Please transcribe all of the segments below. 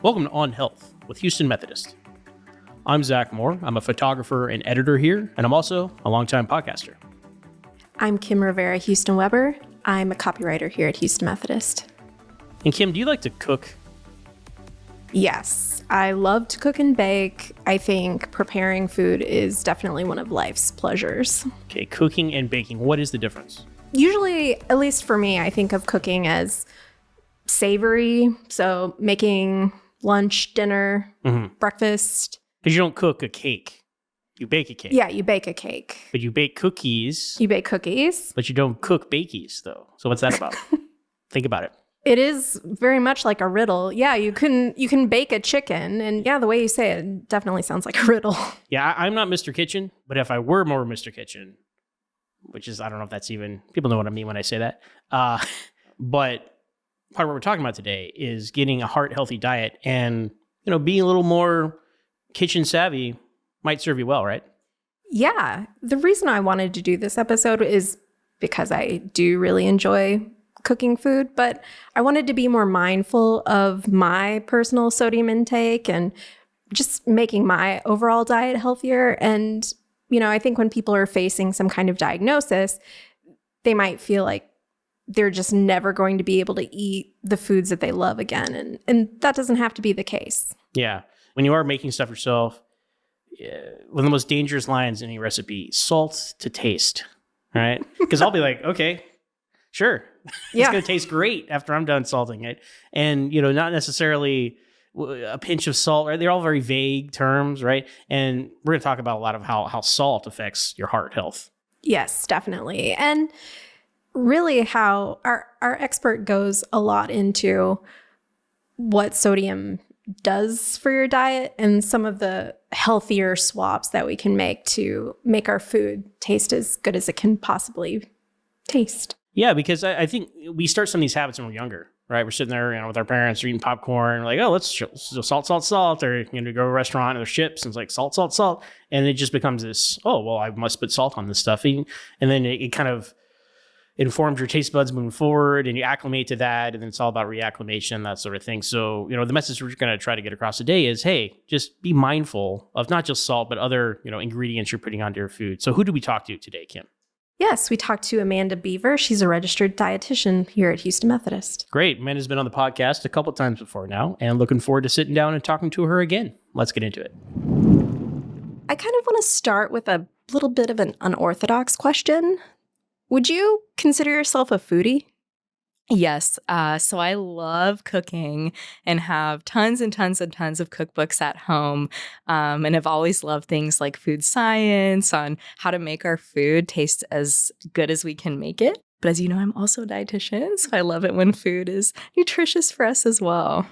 Welcome to On Health with Houston Methodist. I'm Zach Moore. I'm a photographer and editor here, and I'm also a longtime podcaster. I'm Kim Rivera, Huston-Weber. I'm a copywriter here at Houston Methodist. And Kim, do you like to cook? Yes, I love to cook and bake. I think preparing food is definitely one of life's pleasures. Okay, cooking and baking, what is the difference? Usually, at least for me, I think of cooking as savory, so making lunch, dinner, breakfast. Because you don't cook a cake. You bake a cake. Yeah, you bake a cake. But you bake cookies. You bake cookies. But you don't cook bakies, though. So what's that about? Think about it. It is very much like a riddle. Yeah, you can bake a chicken. And yeah, the way you say it definitely sounds like a riddle. Yeah, I'm not Mr. Kitchen. But if I were more Mr. Kitchen, which is, I don't know if that's even, people know what I mean when I say that. But part of what we're talking about today is getting a heart-healthy diet, and being a little more kitchen savvy might serve you well, right? Yeah. The reason I wanted to do this episode is because I do really enjoy cooking food, but I wanted to be more mindful of my personal sodium intake and just making my overall diet healthier. And, I think when people are facing some kind of diagnosis, they might feel like they're just never going to be able to eat the foods that they love again. And that doesn't have to be the case. Yeah. When you are making stuff yourself, one of the most dangerous lines in any recipe, salt to taste, right? Because I'll be like, okay, sure. It's going to taste great after I'm done salting it. And, not necessarily a pinch of salt, right? They're all very vague terms, right? And we're going to talk about a lot of how salt affects your heart health. Yes, definitely. And really how our expert goes a lot into what sodium does for your diet and some of the healthier swaps that we can make to make our food taste as good as it can possibly taste. Yeah, because I think we start some of these habits when we're younger, right? We're sitting there, with our parents, we're eating popcorn, we're like, oh, let's salt, salt, salt, or go to a restaurant and there's chips, and it's like salt, salt, salt, and it just becomes this, oh, well, I must put salt on this stuff, and then it kind of informs your taste buds moving forward, and you acclimate to that, and then it's all about reacclimation, that sort of thing. So, the message we're going to try to get across today is, hey, just be mindful of not just salt, but other, ingredients you're putting onto your food. So who do we talk to today, Kim? Yes, we talked to Amanda Beaver. She's a registered dietitian here at Houston Methodist. Great. Amanda's been on the podcast a couple of times before now, and looking forward to sitting down and talking to her again. Let's get into it. I kind of want to start with a little bit of an unorthodox question. Would you consider yourself a foodie? Yes. So I love cooking and have tons and tons and tons of cookbooks at home, and have always loved things like food science on how to make our food taste as good as we can make it. But as you know, I'm also a dietitian, so I love it when food is nutritious for us as well.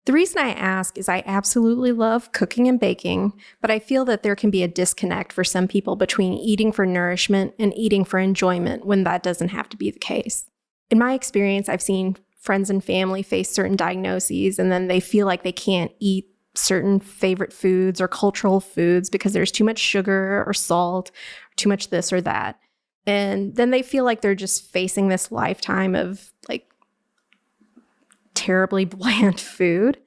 The reason I ask is I absolutely love cooking and baking, but I feel that there can be a disconnect for some people between eating for nourishment and eating for enjoyment when that doesn't have to be the case. In my experience, I've seen friends and family face certain diagnoses, and then they feel like they can't eat certain favorite foods or cultural foods because there's too much sugar or salt, or too much this or that. And then they feel like they're just facing this lifetime of terribly bland food.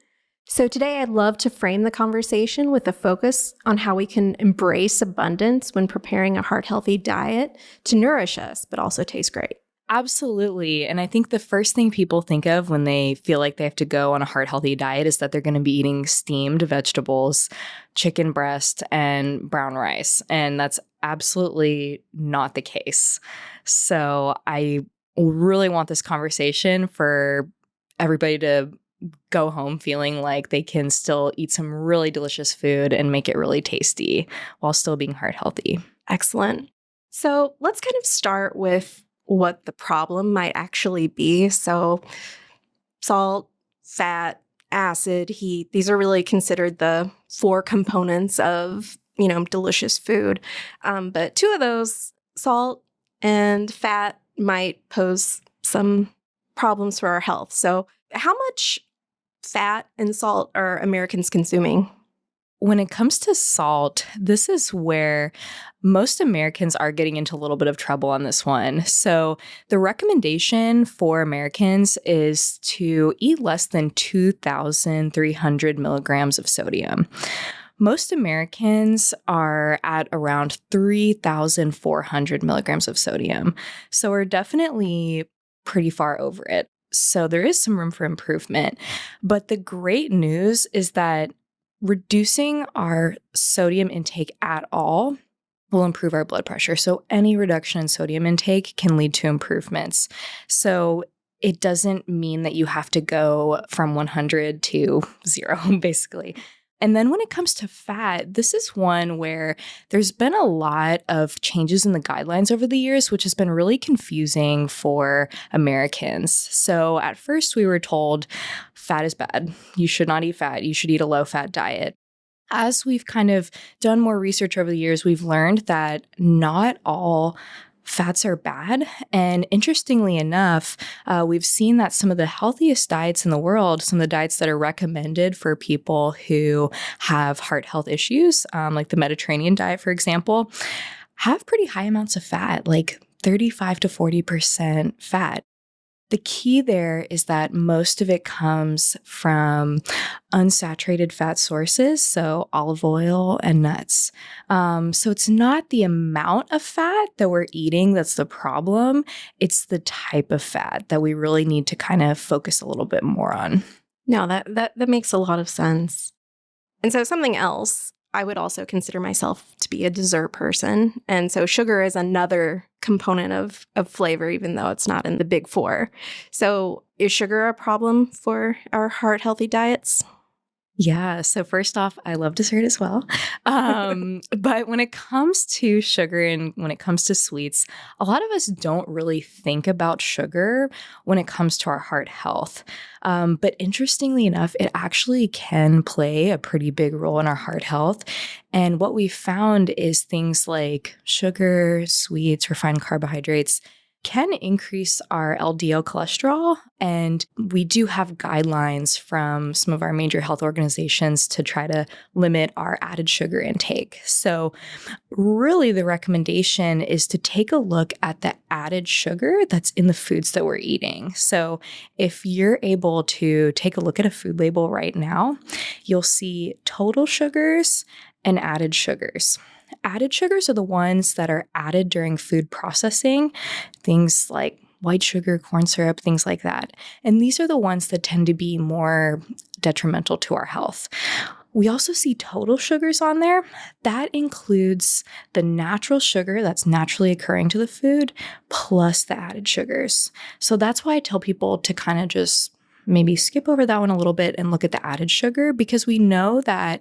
So today I'd love to frame the conversation with a focus on how we can embrace abundance when preparing a heart-healthy diet to nourish us, but also taste great. Absolutely. And I think the first thing people think of when they feel like they have to go on a heart-healthy diet is that they're going to be eating steamed vegetables, chicken breast, and brown rice. And that's absolutely not the case. So I really want this conversation for everybody to go home feeling like they can still eat some really delicious food and make it really tasty while still being heart healthy. Excellent. So let's kind of start with what the problem might actually be. So salt, fat, acid, heat, these are really considered the 4 components of, delicious food. But 2 of those, salt and fat, might pose some problems for our health. So how much fat and salt are Americans consuming? when it comes to salt, this is where most Americans are getting into a little bit of trouble on this one. So the recommendation for Americans is to eat less than 2,300 milligrams of sodium. Most Americans are at around 3,400 milligrams of sodium. So we're definitely pretty far over it. So there is some room for improvement. But the great news is that reducing our sodium intake at all will improve our blood pressure. So any reduction in sodium intake can lead to improvements. So it doesn't mean that you have to go from 100 to 0, basically. And then when it comes to fat, this is one where there's been a lot of changes in the guidelines over the years, which has been really confusing for Americans. So at first we were told fat is bad. You should not eat fat. You should eat a low-fat diet. As we've kind of done more research over the years, we've learned that not all fats are bad. And interestingly enough, we've seen that some of the healthiest diets in the world, some of the diets that are recommended for people who have heart health issues, like the Mediterranean diet, for example, have pretty high amounts of fat, like 35 to 40% fat. The key there is that most of it comes from unsaturated fat sources, so olive oil and nuts. So it's not the amount of fat that we're eating that's the problem. It's the type of fat that we really need to kind of focus a little bit more on. No, that makes a lot of sense. And so something else, I would also consider myself to be a dessert person. And so sugar is another component of flavor, even though it's not in the big four. So is sugar a problem for our heart-healthy diets? Yeah. So first off, I love dessert as well. But when it comes to sugar and when it comes to sweets, a lot of us don't really think about sugar when it comes to our heart health. But interestingly enough, it actually can play a pretty big role in our heart health. And what we found is things like sugar, sweets, refined carbohydrates can increase our LDL cholesterol. And we do have guidelines from some of our major health organizations to try to limit our added sugar intake. So really the recommendation is to take a look at the added sugar that's in the foods that we're eating. So if you're able to take a look at a food label right now, you'll see total sugars and added sugars. Added sugars are the ones that are added during food processing, things like white sugar, corn syrup, things like that. And these are the ones that tend to be more detrimental to our health. We also see total sugars on there. That includes the natural sugar that's naturally occurring to the food plus the added sugars. So that's why I tell people to kind of just maybe skip over that one a little bit and look at the added sugar, because we know that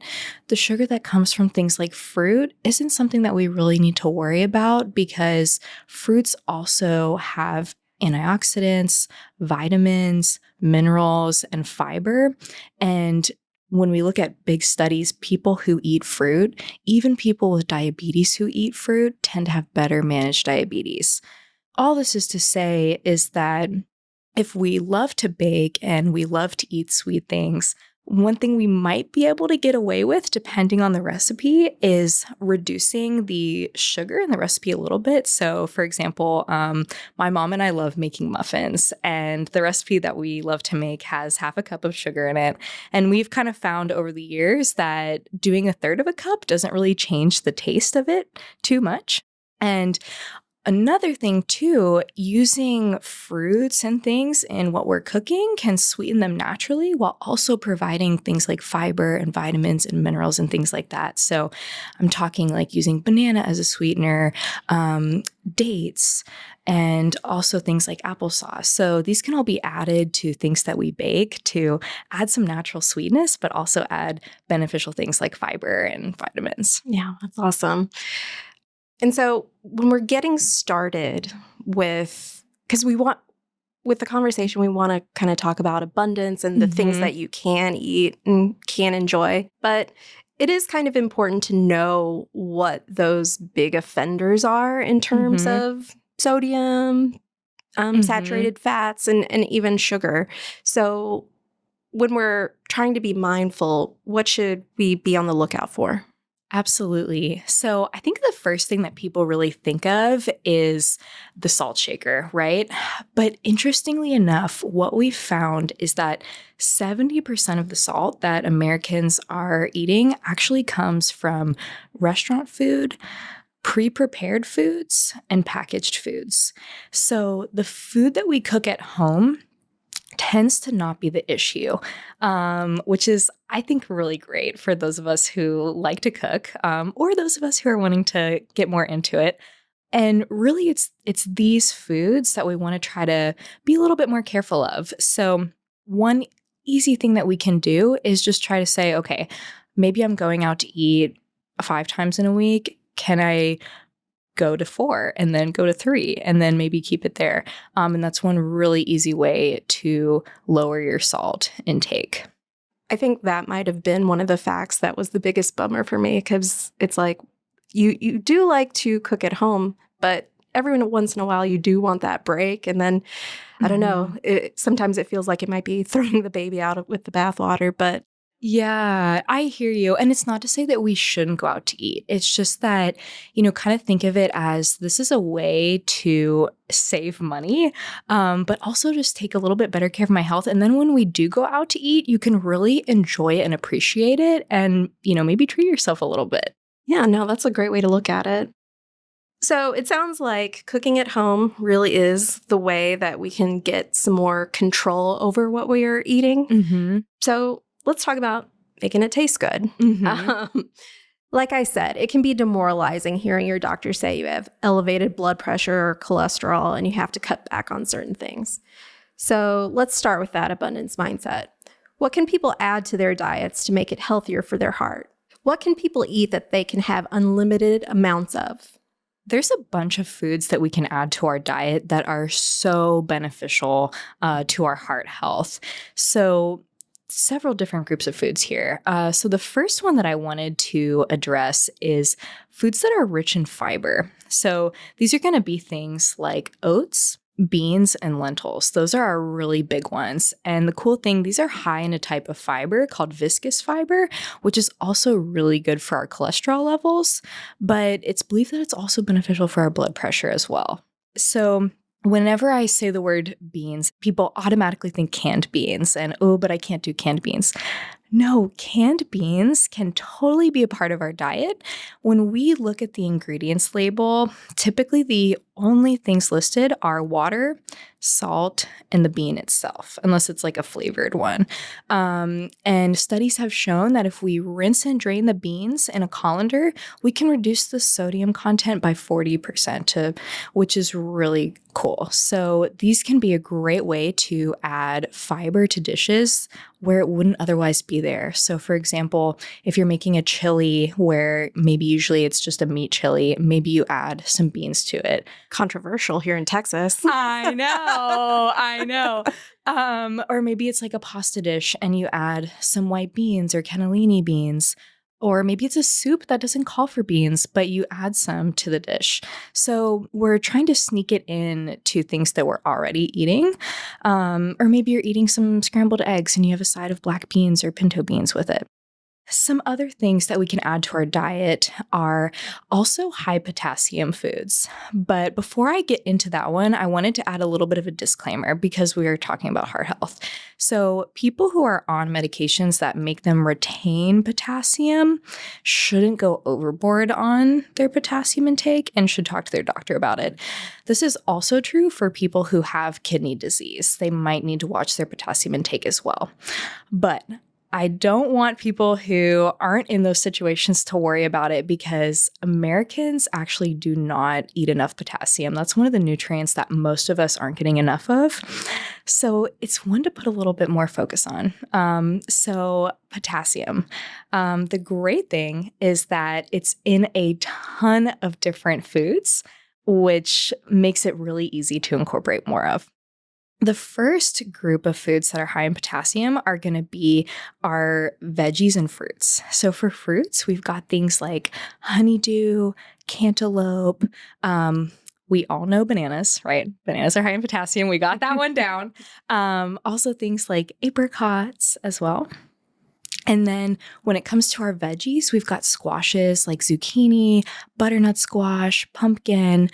the sugar that comes from things like fruit isn't something that we really need to worry about, because fruits also have antioxidants, vitamins, minerals, and fiber. And when we look at big studies, people who eat fruit, even people with diabetes who eat fruit, tend to have better managed diabetes. All this is to say is that if we love to bake and we love to eat sweet things, one thing we might be able to get away with, depending on the recipe, is reducing the sugar in the recipe a little bit. So, for example, my mom and I love making muffins, and the recipe that we love to make has half a cup of sugar in it. And we've kind of found over the years that doing a third of a cup doesn't really change the taste of it too much. And another thing too, using fruits and things in what we're cooking can sweeten them naturally while also providing things like fiber and vitamins and minerals and things like that. So I'm talking like using banana as a sweetener, dates, and also things like applesauce. So these can all be added to things that we bake to add some natural sweetness, but also add beneficial things like fiber and vitamins. Yeah, that's awesome. And so when we're getting started with the conversation, we want to kind of talk about abundance and the things that you can eat and can enjoy. But it is kind of important to know what those big offenders are in terms of sodium, saturated fats, and even sugar. So when we're trying to be mindful, what should we be on the lookout for? Absolutely. So I think the first thing that people really think of is the salt shaker, right? But interestingly enough, what we found is that 70% of the salt that Americans are eating actually comes from restaurant food, pre-prepared foods, and packaged foods. So the food that we cook at home tends to not be the issue, which is, I think, really great for those of us who like to cook, or those of us who are wanting to get more into it. And really, it's these foods that we want to try to be a little bit more careful of. So one easy thing that we can do is just try to say, okay, maybe I'm going out to eat 5 times in a week. Can I go to 4 and then go to 3 and then maybe keep it there? And that's one really easy way to lower your salt intake. I think that might have been one of the facts that was the biggest bummer for me, because it's like you do like to cook at home, but every once in a while you do want that break. And then, I don't know, sometimes it feels like it might be throwing the baby out with the bathwater, but yeah, I hear you. And it's not to say that we shouldn't go out to eat. It's just that, kind of think of it as this is a way to save money, but also just take a little bit better care of my health. And then when we do go out to eat, you can really enjoy it and appreciate it and, maybe treat yourself a little bit. Yeah, no, that's a great way to look at it. So it sounds like cooking at home really is the way that we can get some more control over what we are eating. Mm-hmm. So let's talk about making it taste good. Mm-hmm. Like I said, it can be demoralizing hearing your doctor say you have elevated blood pressure or cholesterol and you have to cut back on certain things. So let's start with that abundance mindset. What can people add to their diets to make it healthier for their heart? What can people eat that they can have unlimited amounts of? There's a bunch of foods that we can add to our diet that are so beneficial to our heart health. So several different groups of foods here. So the first one that I wanted to address is foods that are rich in fiber. So these are going to be things like oats, beans, and lentils. Those are our really big ones. And the cool thing, these are high in a type of fiber called viscous fiber, which is also really good for our cholesterol levels, but it's believed that it's also beneficial for our blood pressure as well. So whenever I say the word beans, people automatically think canned beans and, oh, but I can't do canned beans. No, canned beans can totally be a part of our diet. When we look at the ingredients label, typically the only things listed are water, salt, and the bean itself, unless it's like a flavored one. And studies have shown that if we rinse and drain the beans in a colander, we can reduce the sodium content by 40%, which is really cool. So these can be a great way to add fiber to dishes where it wouldn't otherwise be there. So for example, if you're making a chili where maybe usually it's just a meat chili, maybe you add some beans to it. Controversial here in Texas. I know. Or maybe it's like a pasta dish and you add some white beans or cannellini beans. Or maybe it's a soup that doesn't call for beans, but you add some to the dish. So we're trying to sneak it in to things that we're already eating. Or maybe you're eating some scrambled eggs and you have a side of black beans or pinto beans with it. Some other things that we can add to our diet are also high potassium foods. But before I get into that one, I wanted to add a little bit of a disclaimer because we are talking about heart health. So people who are on medications that make them retain potassium shouldn't go overboard on their potassium intake and should talk to their doctor about it. This is also true for people who have kidney disease. They might need to watch their potassium intake as well. But I don't want people who aren't in those situations to worry about it because Americans actually do not eat enough potassium. That's one of the nutrients that most of us aren't getting enough of. So it's one to put a little bit more focus on. So potassium. The great thing is that it's in a ton of different foods, which makes it really easy to incorporate more of. The first group of foods that are high in potassium are going to be our veggies and fruits. So for fruits, we've got things like honeydew, cantaloupe, We all know bananas, right? Bananas are high in potassium. We got that one down. Also things like apricots as well. And then when it comes to our veggies, we've got squashes like zucchini, butternut squash, pumpkin.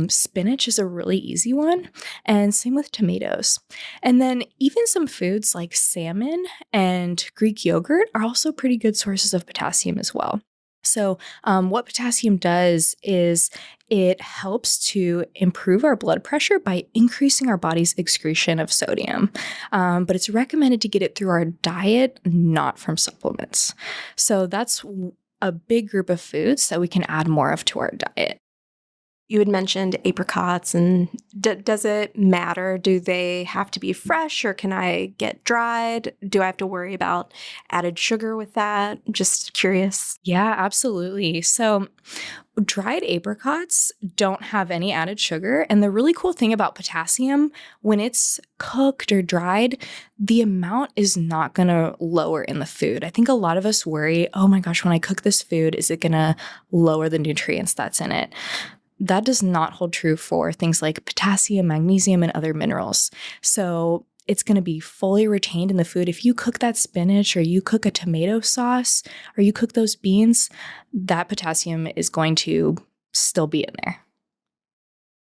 Spinach is a really easy one. And same with tomatoes. And then even some foods like salmon and Greek yogurt are also pretty good sources of potassium as well. So what potassium does is it helps to improve our blood pressure by increasing our body's excretion of sodium. But it's recommended to get it through our diet, not from supplements. So that's a big group of foods that we can add more of to our diet. You had mentioned apricots, and does it matter? Do they have to be fresh, or can I get dried? Do I have to worry about added sugar with that? Just curious. Yeah, absolutely. So dried apricots don't have any added sugar. And the really cool thing about potassium, when it's cooked or dried, the amount is not going to lower in the food. I think a lot of us worry, oh my gosh, when I cook this food, is it going to lower the nutrients that's in it? That does not hold true for things like potassium, magnesium, and other minerals. So it's going to be fully retained in the food. If you cook that spinach, or you cook a tomato sauce, or you cook those beans, that potassium is going to still be in there.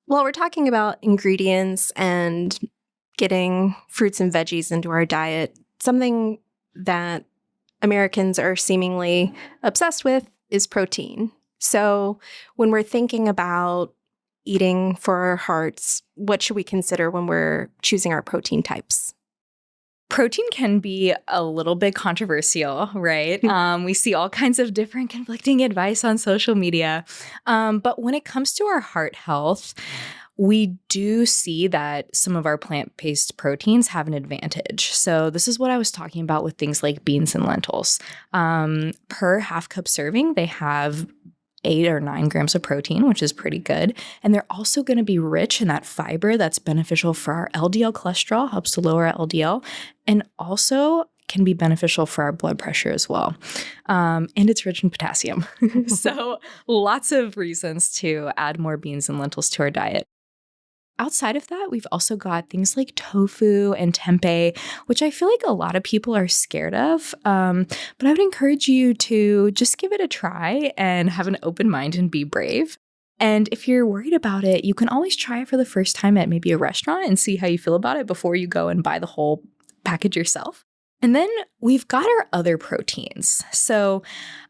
Well, we're talking about ingredients and getting fruits and veggies into our diet. Something that Americans are seemingly obsessed with is protein. So when we're thinking about eating for our hearts, what should we consider when we're choosing our protein types? Protein can be a little bit controversial, right? We see all kinds of different conflicting advice on social media. But when it comes to our heart health, we do see that some of our plant-based proteins have an advantage. So this is what I was talking about with things like beans and lentils. Per half cup serving, they have 8 or 9 grams of protein, which is pretty good. And they're also going to be rich in that fiber that's beneficial for our LDL cholesterol, helps to lower our LDL, and also can be beneficial for our blood pressure as well. And it's rich in potassium. So lots of reasons to add more beans and lentils to our diet. Outside of that, we've also got things like tofu and tempeh, which I feel like a lot of people are scared of. But I would encourage you to just give it a try and have an open mind and be brave. And if you're worried about it, you can always try it for the first time at maybe a restaurant and see how you feel about it before you go and buy the whole package yourself. And then we've got our other proteins. So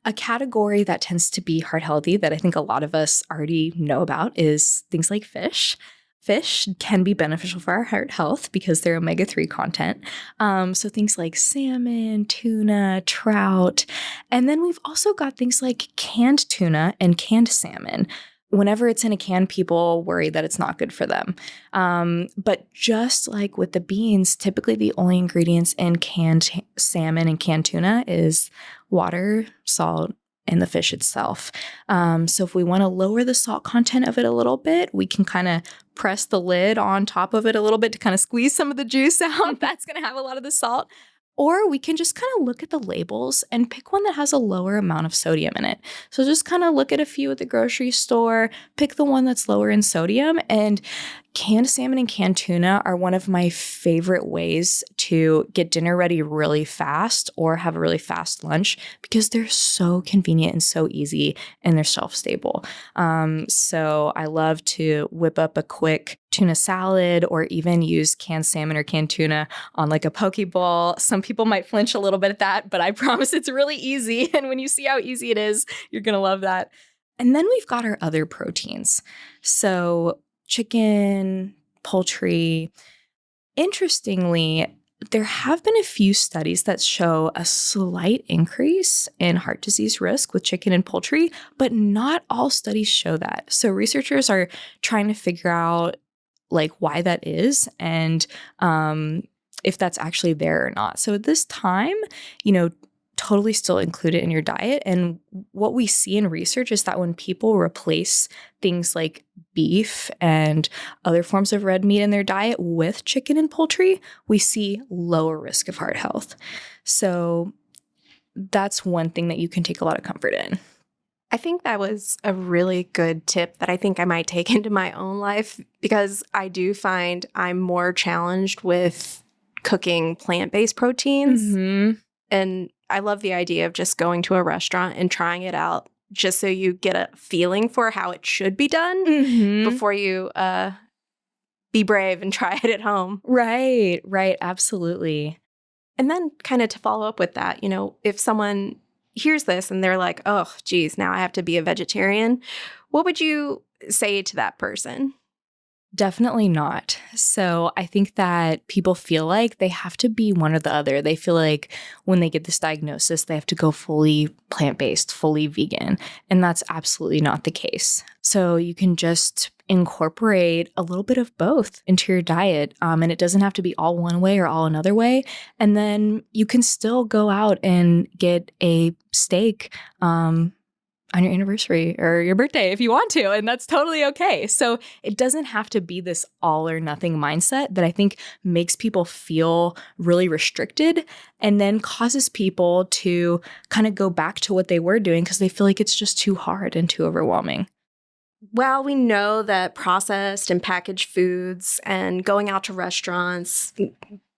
a category that tends to be heart healthy that I think a lot of us already know about is things like fish. Fish can be beneficial for our heart health because they're omega-3 content. So things like salmon, tuna, trout. And then we've also got things like canned tuna and canned salmon. Whenever it's in a can, people worry that it's not good for them. But just like with the beans, typically the only ingredients in canned salmon and canned tuna is water, salt, and the fish itself. So if we want to lower the salt content of it a little bit, we can kind of press the lid on top of it a little bit to kind of squeeze some of the juice out. That's going to have a lot of the salt. Or we can just kind of look at the labels and pick one that has a lower amount of sodium in it. So just kind of look at a few at the grocery store, pick the one that's lower in sodium. And canned salmon and canned tuna are one of my favorite ways to get dinner ready really fast or have a really fast lunch because they're so convenient and so easy and they're shelf-stable. So I love to whip up a quick tuna salad or even use canned salmon or canned tuna on like a poke bowl. Some people might flinch a little bit at that, but I promise it's really easy. And when you see how easy it is, you're going to love that. And then we've got our other proteins. So chicken, poultry. Interestingly, there have been a few studies that show a slight increase in heart disease risk with chicken and poultry, but not all studies show that. So researchers are trying to figure out like why that is and if that's actually there or not. So at this time, totally still include it in your diet. And what we see in research is that when people replace things like beef and other forms of red meat in their diet with chicken and poultry, we see lower risk of heart health. So that's one thing that you can take a lot of comfort in. I think that was a really good tip that I think I might take into my own life, because I do find I'm more challenged with cooking plant-based proteins. Mm-hmm. And I love the idea of just going to a restaurant and trying it out just so you get a feeling for how it should be done before you be brave and try it at home. Right, absolutely. And then kind of to follow up with that, if someone hears this and they're like, oh, geez, now I have to be a vegetarian, what would you say to that person? Definitely not. So I think that people feel like they have to be one or the other. They feel like when they get this diagnosis, they have to go fully plant-based, fully vegan. And that's absolutely not the case. So you can just incorporate a little bit of both into your diet. And it doesn't have to be all one way or all another way. And then you can still go out and get a steak on your anniversary or your birthday if you want to, and that's totally okay. So it doesn't have to be this all or nothing mindset that I think makes people feel really restricted and then causes people to kind of go back to what they were doing because they feel like it's just too hard and too overwhelming. Well, we know that processed and packaged foods and going out to restaurants,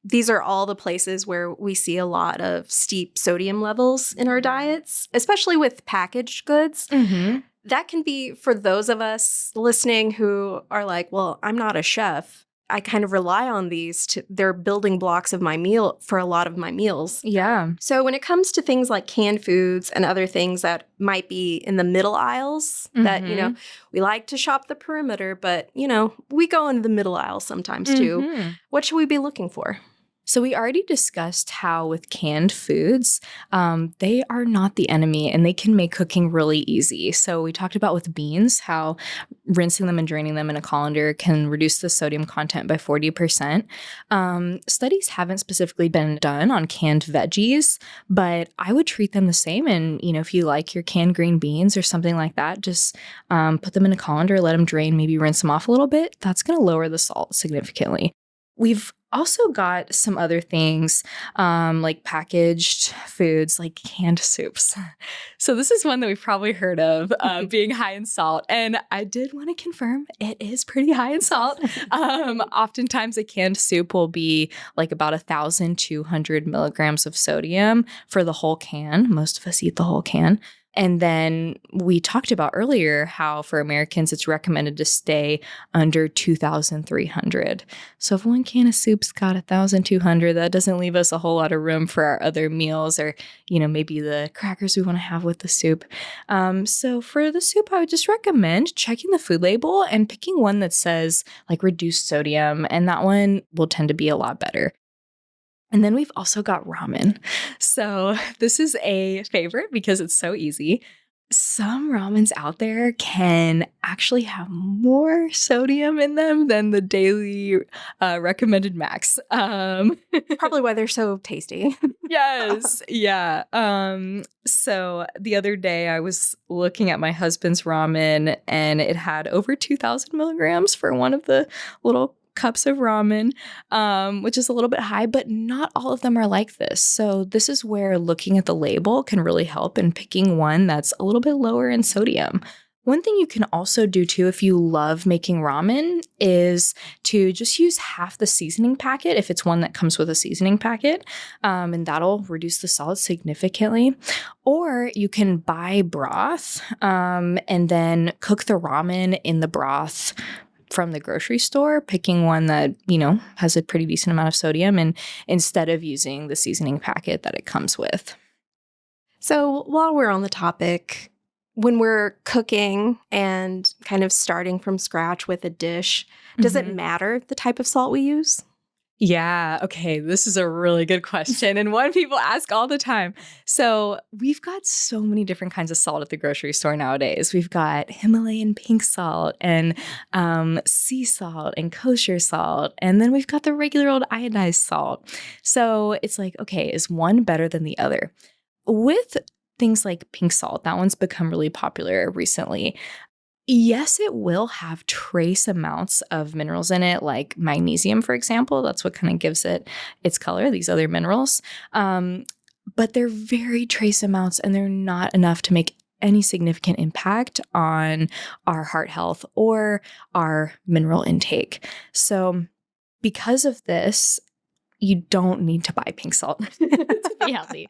these are all the places where we see a lot of steep sodium levels in our diets, especially with packaged goods. Mm-hmm. That can be for those of us listening who are like, well, I'm not a chef. I kind of rely on these. They're building blocks of my meal for a lot of my meals. Yeah. So when it comes to things like canned foods and other things that might be in the middle aisles that, we like to shop the perimeter, but, we go into the middle aisle sometimes too. What should we be looking for? So we already discussed how with canned foods, they are not the enemy and they can make cooking really easy. So we talked about with beans, how rinsing them and draining them in a colander can reduce the sodium content by 40%. Studies haven't specifically been done on canned veggies, but I would treat them the same. And, if you like your canned green beans or something like that, just put them in a colander, let them drain, maybe rinse them off a little bit. That's going to lower the salt significantly. We've also got some other things like packaged foods, like canned soups. So this is one that we've probably heard of being high in salt. And I did want to confirm it is pretty high in salt. Oftentimes a canned soup will be like about 1,200 milligrams of sodium for the whole can. Most of us eat the whole can. And then we talked about earlier how for Americans, it's recommended to stay under 2,300. So if one can of soup's got 1,200, that doesn't leave us a whole lot of room for our other meals or, maybe the crackers we want to have with the soup. So for the soup, I would just recommend checking the food label and picking one that says like reduced sodium. And that one will tend to be a lot better. And then we've also got ramen. So this is a favorite because it's so easy. Some ramens out there can actually have more sodium in them than the daily recommended max. Probably why they're so tasty. Yes. Yeah. So the other day I was looking at my husband's ramen and it had over 2,000 milligrams for one of the little cups of ramen, which is a little bit high, but not all of them are like this. So this is where looking at the label can really help in picking one that's a little bit lower in sodium. One thing you can also do too, if you love making ramen, is to just use half the seasoning packet if it's one that comes with a seasoning packet, and that'll reduce the salt significantly. Or you can buy broth and then cook the ramen in the broth from the grocery store, picking one that, has a pretty decent amount of sodium and instead of using the seasoning packet that it comes with. So while we're on the topic, when we're cooking and kind of starting from scratch with a dish, does it matter the type of salt we use? Yeah. Okay. This is a really good question and one people ask all the time. So we've got so many different kinds of salt at the grocery store nowadays. We've got Himalayan pink salt and sea salt and kosher salt. And then we've got the regular old iodized salt. So it's like, okay, is one better than the other? With things like pink salt, that one's become really popular recently. Yes, it will have trace amounts of minerals in it, like magnesium, for example. That's what kind of gives it its color, these other minerals. But they're very trace amounts and they're not enough to make any significant impact on our heart health or our mineral intake. So because of this, you don't need to buy pink salt to be healthy.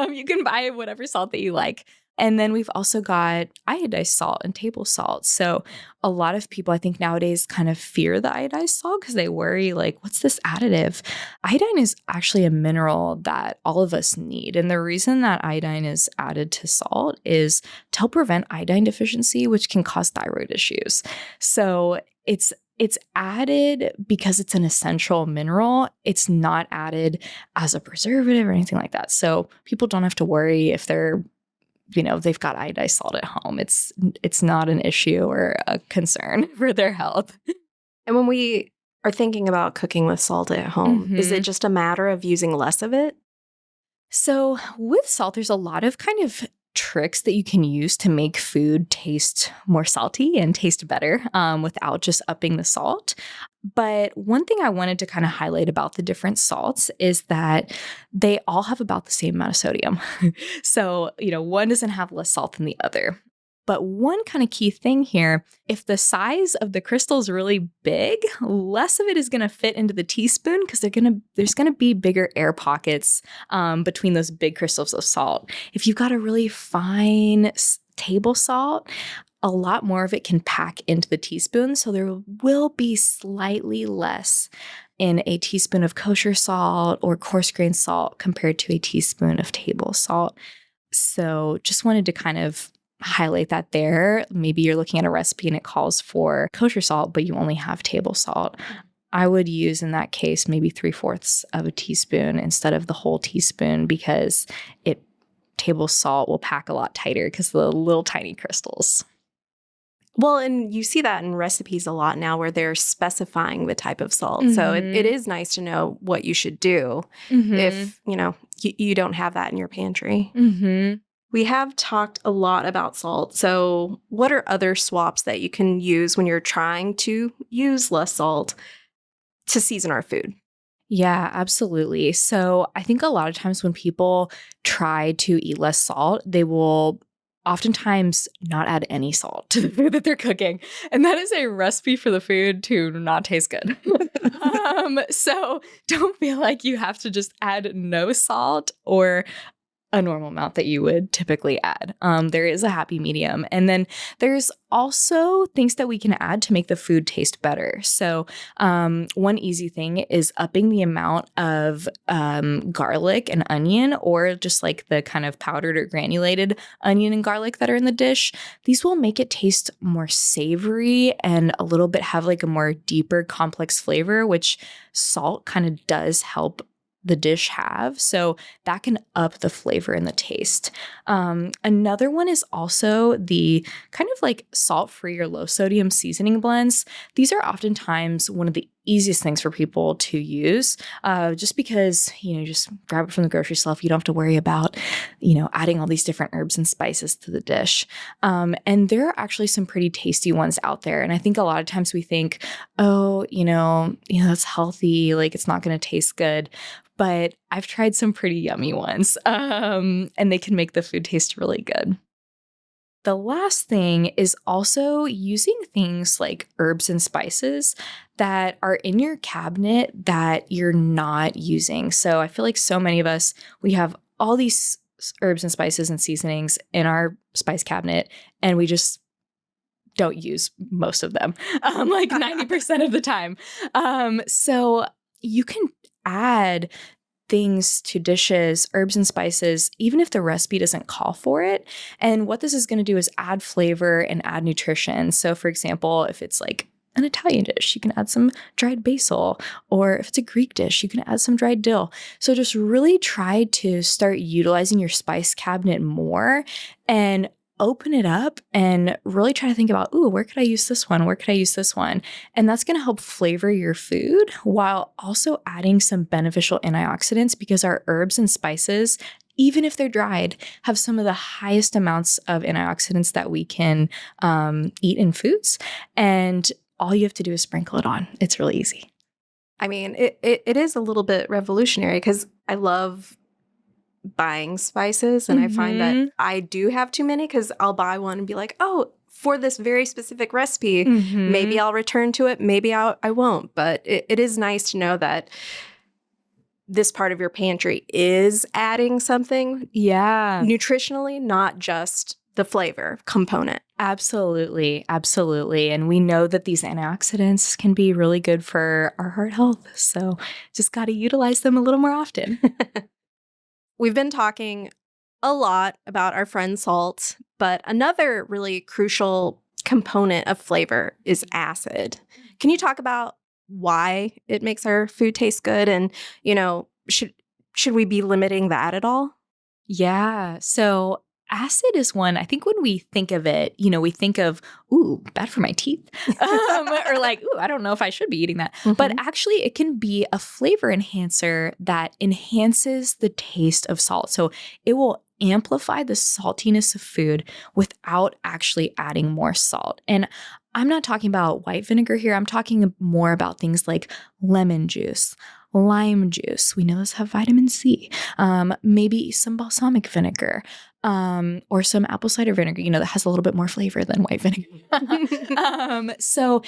You can buy whatever salt that you like. And then we've also got iodized salt and table salt. So a lot of people, I think nowadays, kind of fear the iodized salt because they worry, like, what's this additive? Iodine is actually a mineral that all of us need. And the reason that iodine is added to salt is to help prevent iodine deficiency, which can cause thyroid issues. So it's added because it's an essential mineral. It's not added as a preservative or anything like that. So people don't have to worry if they've got iodized salt at home. It's not an issue or a concern for their health. And when we are thinking about cooking with salt at home, is it just a matter of using less of it? So with salt, there's a lot of kind of tricks that you can use to make food taste more salty and taste better without just upping the salt. But one thing I wanted to kind of highlight about the different salts is that they all have about the same amount of sodium. So, one doesn't have less salt than the other. But one kind of key thing here, if the size of the crystal is really big, less of it is going to fit into the teaspoon because there's going to be bigger air pockets between those big crystals of salt. If you've got a really fine table salt, a lot more of it can pack into the teaspoon. So there will be slightly less in a teaspoon of kosher salt or coarse grain salt compared to a teaspoon of table salt. So just wanted to kind of highlight that there. Maybe you're looking at a recipe and it calls for kosher salt, but you only have table salt. I would use in that case maybe 3/4 of a teaspoon instead of the whole teaspoon because table salt will pack a lot tighter because of the little tiny crystals. Well, and you see that in recipes a lot now where they're specifying the type of salt. So it is nice to know what you should do if, you don't have that in your pantry. We have talked a lot about salt. So what are other swaps that you can use when you're trying to use less salt to season our food? Yeah, absolutely. So I think a lot of times when people try to eat less salt, they will oftentimes not add any salt to the food that they're cooking. And that is a recipe for the food to not taste good. So don't feel like you have to just add no salt or a normal amount that you would typically add. There is a happy medium. And then there's also things that we can add to make the food taste better. So one easy thing is upping the amount of garlic and onion, or just like the kind of powdered or granulated onion and garlic that are in the dish. These will make it taste more savory and a little bit have like a more deeper, complex flavor, which salt kind of does help the dish have. So that can up the flavor and the taste. Another one is also the kind of like salt-free or low sodium seasoning blends. These are oftentimes one of the easiest things for people to use just because, just grab it from the grocery shelf. You don't have to worry about, adding all these different herbs and spices to the dish. And there are actually some pretty tasty ones out there. And I think a lot of times we think, that's healthy, like it's not going to taste good. But I've tried some pretty yummy ones, and they can make the food taste really good. The last thing is also using things like herbs and spices that are in your cabinet that you're not using. So I feel like so many of us, we have all these herbs and spices and seasonings in our spice cabinet, and we just don't use most of them, like 90% of the time. So you can add things to dishes, herbs and spices, even if the recipe doesn't call for it. And what this is going to do is add flavor and add nutrition. So for example, if it's like an Italian dish, you can add some dried basil, or if it's a Greek dish, you can add some dried dill. So just really try to start utilizing your spice cabinet more and open it up and really try to think about, where could I use this one? Where could I use this one? And that's going to help flavor your food while also adding some beneficial antioxidants, because our herbs and spices, even if they're dried, have some of the highest amounts of antioxidants that we can eat in foods. And all you have to do is sprinkle it on. It's really easy. I mean, it is a little bit revolutionary because I love buying spices. And I find that I do have too many because I'll buy one and be like, oh, for this very specific recipe, maybe I'll return to it. Maybe I won't. But it is nice to know that this part of your pantry is adding something nutritionally, not just the flavor component. Absolutely. Absolutely. And we know that these antioxidants can be really good for our heart health. So just got to utilize them a little more often. We've been talking a lot about our friend salt, but another really crucial component of flavor is acid. Can you talk about why it makes our food taste good? And, should we be limiting that at all? Yeah. So acid is one, I think when we think of it, we think of, ooh, bad for my teeth. Or like, ooh, I don't know if I should be eating that. But actually, it can be a flavor enhancer that enhances the taste of salt. So it will amplify the saltiness of food without actually adding more salt. And I'm not talking about white vinegar here. I'm talking more about things like lemon juice, lime juice. We know those have vitamin C. Maybe some balsamic vinegar. Or some apple cider vinegar, that has a little bit more flavor than white vinegar. So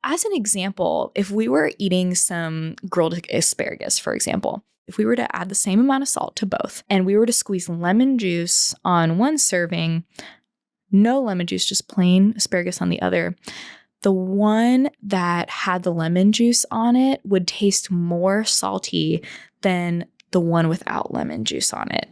as an example, if we were eating some grilled asparagus, for example, if we were to add the same amount of salt to both and we were to squeeze lemon juice on one serving, no lemon juice, just plain asparagus on the other, the one that had the lemon juice on it would taste more salty than the one without lemon juice on it.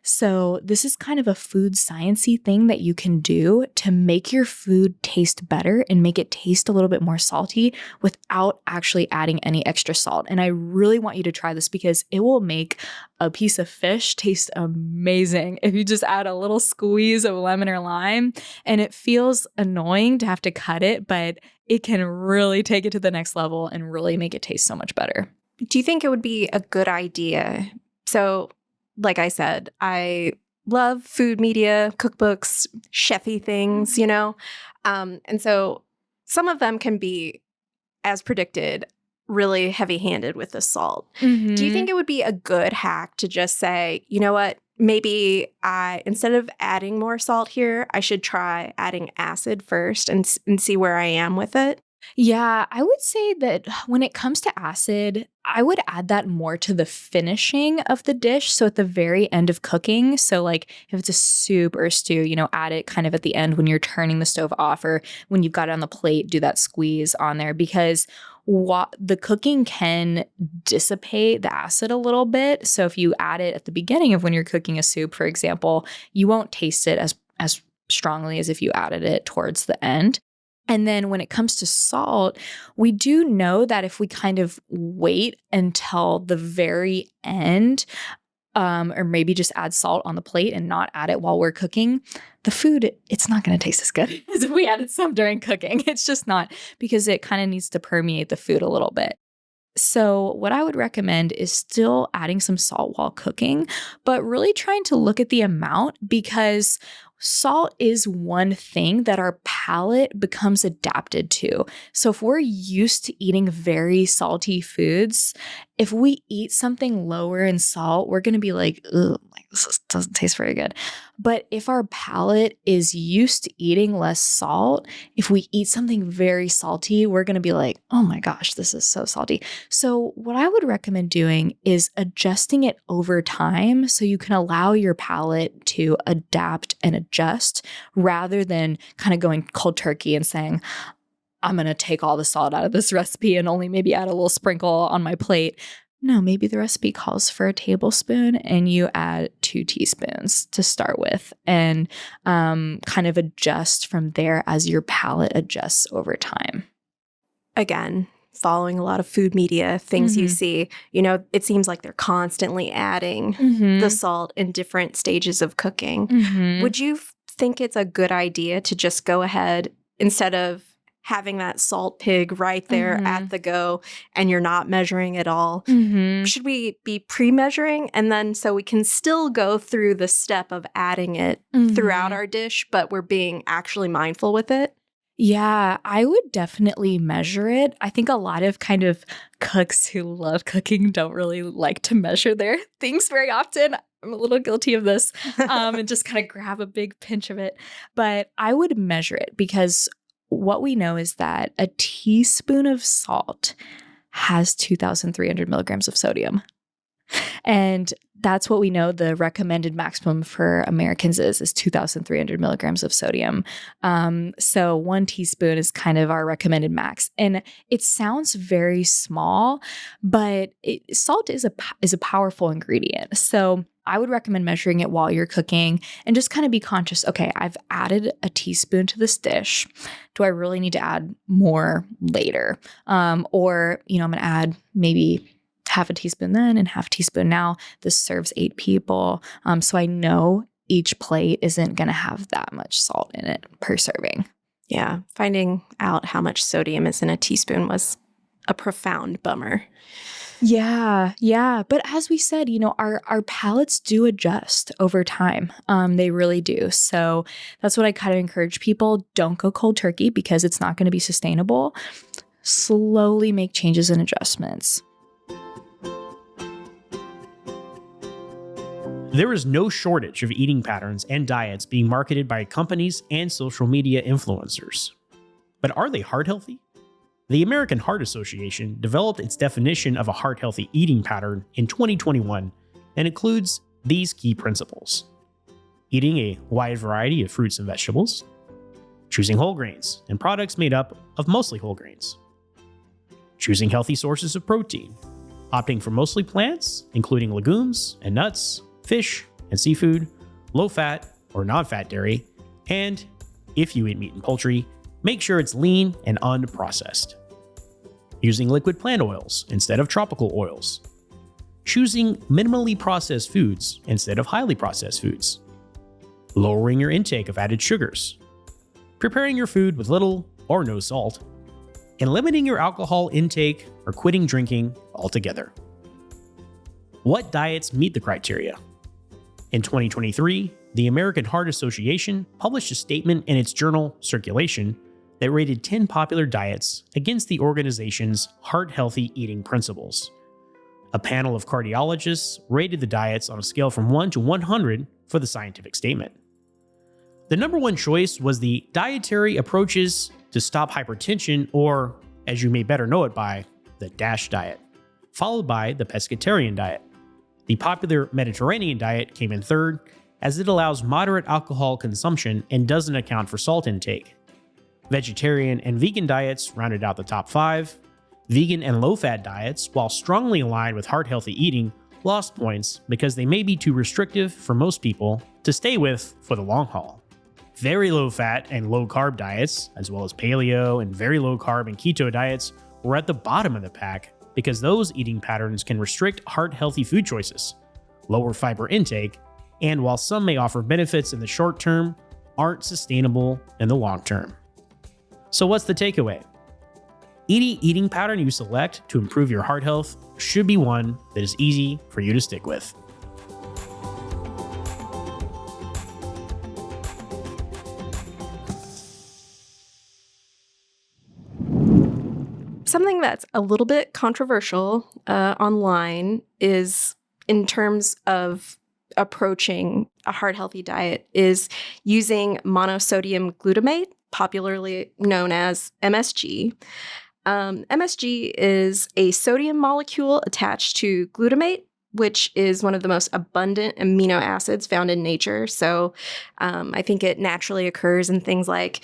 So this is kind of a food science-y thing that you can do to make your food taste better and make it taste a little bit more salty without actually adding any extra salt. And I really want you to try this because it will make a piece of fish taste amazing if you just add a little squeeze of lemon or lime. And it feels annoying to have to cut it, but it can really take it to the next level and really make it taste so much better. Do you think it would be a good idea? So, like I said, I love food media, cookbooks, chefy things, and so some of them can be, as predicted, really heavy-handed with the salt. Do you think it would be a good hack to just say, you know what, maybe instead of adding more salt here, I should try adding acid first and see where I am with it? Yeah, I would say that when it comes to acid, I would add that more to the finishing of the dish. So at the very end of cooking. So like if it's a soup or a stew, add it kind of at the end when you're turning the stove off or when you've got it on the plate, do that squeeze on there because the cooking can dissipate the acid a little bit. So if you add it at the beginning of when you're cooking a soup, for example, you won't taste it as strongly as if you added it towards the end. And then when it comes to salt, we do know that if we kind of wait until the very end, or maybe just add salt on the plate and not add it while we're cooking, the food, it's not going to taste as good as if we added some during cooking. It's just not, because it kind of needs to permeate the food a little bit. So what I would recommend is still adding some salt while cooking, but really trying to look at the amount because salt is one thing that our palate becomes adapted to. So if we're used to eating very salty foods, if we eat something lower in salt, we're going to be like, ugh, this doesn't taste very good. But if our palate is used to eating less salt, if we eat something very salty, we're going to be like, oh my gosh, this is so salty. So what I would recommend doing is adjusting it over time so you can allow your palate to adapt and adjust rather than kind of going cold turkey and saying, I'm going to take all the salt out of this recipe and only maybe add a little sprinkle on my plate. No, maybe the recipe calls for a tablespoon and you add 2 teaspoons to start with and kind of adjust from there as your palate adjusts over time. Again, following a lot of food media, things you see, it seems like they're constantly adding the salt in different stages of cooking. Would you think it's a good idea to just go ahead instead of having that salt pig right there at the go and you're not measuring at all? Should we be pre-measuring and then so we can still go through the step of adding it throughout our dish, but we're being actually mindful with it? Yeah, I would definitely measure it. I think a lot of kind of cooks who love cooking don't really like to measure their things very often. I'm a little guilty of this, and just kind of grab a big pinch of it. But I would measure it because what we know is that a teaspoon of salt has 2,300 milligrams of sodium. And that's what we know the recommended maximum for Americans is 2,300 milligrams of sodium. So 1 teaspoon is kind of our recommended max. And it sounds very small, but salt is a powerful ingredient. So I would recommend measuring it while you're cooking and just kind of be conscious. Okay, I've added a teaspoon to this dish. Do I really need to add more later? Or, I'm going to add maybe half a teaspoon then and half a teaspoon now. This serves 8 people. So I know each plate isn't going to have that much salt in it per serving. Yeah. Finding out how much sodium is in a teaspoon was a profound bummer. Yeah. But as we said, our palates do adjust over time. They really do. So that's what I kind of encourage people. Don't go cold turkey because it's not going to be sustainable. Slowly make changes and adjustments. There is no shortage of eating patterns and diets being marketed by companies and social media influencers. But are they heart healthy? The American Heart Association developed its definition of a heart-healthy eating pattern in 2021 and includes these key principles: eating a wide variety of fruits and vegetables, choosing whole grains and products made up of mostly whole grains, choosing healthy sources of protein, opting for mostly plants, including legumes and nuts, fish and seafood, low-fat or non-fat dairy, and, if you eat meat and poultry, make sure it's lean and unprocessed. Using liquid plant oils instead of tropical oils. Choosing minimally processed foods instead of highly processed foods. Lowering your intake of added sugars. Preparing your food with little or no salt. And limiting your alcohol intake or quitting drinking altogether. What diets meet the criteria? In 2023, the American Heart Association published a statement in its journal Circulation that rated 10 popular diets against the organization's heart-healthy eating principles. A panel of cardiologists rated the diets on a scale from 1 to 100 for the scientific statement. The number one choice was the Dietary Approaches to Stop Hypertension, or, as you may better know it by, the DASH diet, followed by the Pescatarian diet. The popular Mediterranean diet came in third, as it allows moderate alcohol consumption and doesn't account for salt intake. Vegetarian and vegan diets rounded out the top 5. Vegan and low-fat diets, while strongly aligned with heart-healthy eating, lost points because they may be too restrictive for most people to stay with for the long haul. Very low-fat and low-carb diets, as well as paleo and very low-carb and keto diets, were at the bottom of the pack because those eating patterns can restrict heart-healthy food choices, lower fiber intake, and while some may offer benefits in the short term, aren't sustainable in the long term. So what's the takeaway? Any eating pattern you select to improve your heart health should be one that is easy for you to stick with. Something that's a little bit controversial online is, in terms of approaching a heart-healthy diet, is using monosodium glutamate, popularly known as MSG. MSG is a sodium molecule attached to glutamate, which is one of the most abundant amino acids found in nature. So I think it naturally occurs in things like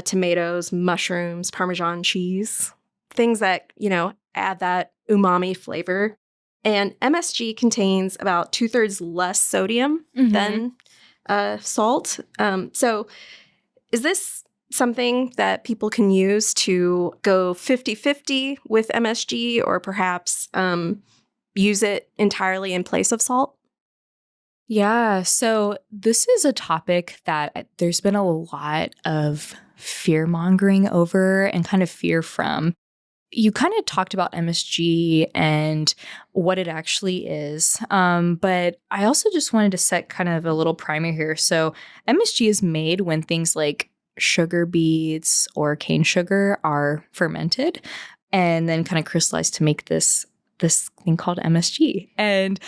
tomatoes, mushrooms, Parmesan cheese, things that, add that umami flavor. And MSG contains about 2/3 less sodium than salt. So is this something that people can use to go 50-50 with MSG, or perhaps use it entirely in place of salt? Yeah, so this is a topic that there's been a lot of fear-mongering over and kind of fear from. You kind of talked about MSG and what it actually is, but I also just wanted to set kind of a little primer here. So MSG is made when things like sugar beets or cane sugar are fermented and then kind of crystallized to make this thing called MSG. And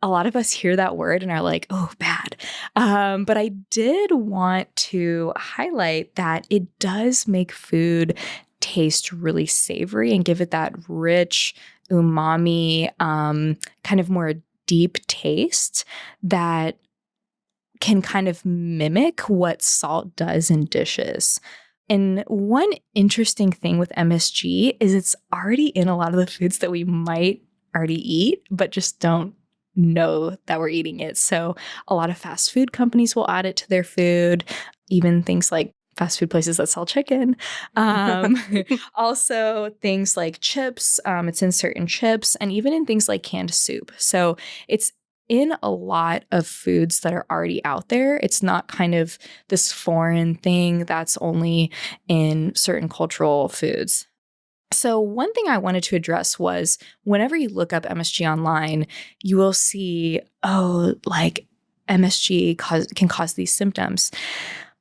a lot of us hear that word and are like, oh, bad. But I did want to highlight that it does make food taste really savory and give it that rich umami, kind of more deep taste that can kind of mimic what salt does in dishes. And one interesting thing with MSG is it's already in a lot of the foods that we might already eat, but just don't know that we're eating it. So a lot of fast food companies will add it to their food, even things like fast food places that sell chicken. Also things like chips, it's in certain chips, and even in things like canned soup. So it's in a lot of foods that are already out there. It's not kind of this foreign thing that's only in certain cultural foods. So one thing I wanted to address was whenever you look up MSG online, you will see, like MSG can cause these symptoms.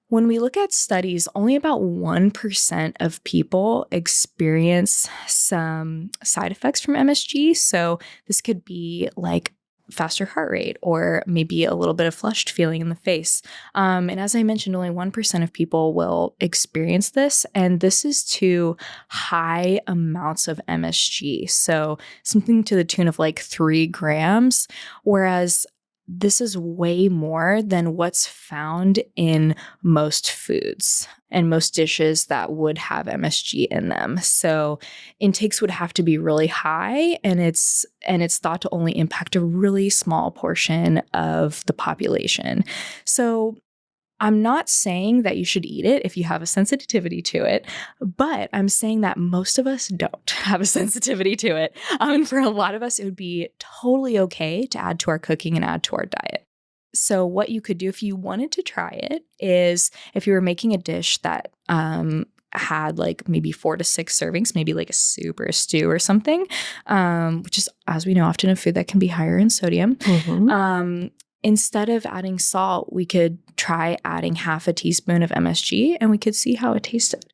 When we look at studies, only about 1% of people experience some side effects from MSG. So this could be like faster heart rate or maybe a little bit of flushed feeling in the face. And as I mentioned, only 1% of people will experience this. And this is to high amounts of MSG. So something to the tune of like 3 grams, whereas this is way more than what's found in most foods and most dishes that would have MSG in them. So intakes would have to be really high, and it's thought to only impact a really small portion of the population. So I'm not saying that you should eat it if you have a sensitivity to it, but I'm saying that most of us don't have a sensitivity to it. And for a lot of us, it would be totally okay to add to our cooking and add to our diet. So what you could do if you wanted to try it is if you were making a dish that had like maybe 4 to 6 servings, maybe like a soup or a stew or something, which is, as we know, often a food that can be higher in sodium. Mm-hmm. Instead of adding salt, we could try adding half a teaspoon of MSG and we could see how it tasted.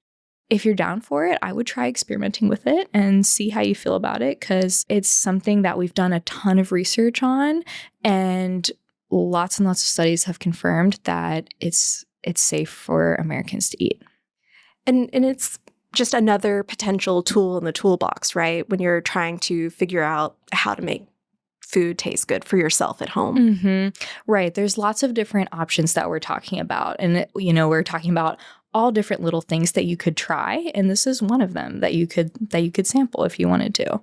If you're down for it, I would try experimenting with it and see how you feel about it, because it's something that we've done a ton of research on, and lots of studies have confirmed that it's safe for Americans to eat. And it's just another potential tool in the toolbox, right? When you're trying to figure out how to make food tastes good for yourself at home. Mm-hmm. Right. There's lots of different options that we're talking about. And, we're talking about all different little things that you could try. And this is one of them that you could sample if you wanted to.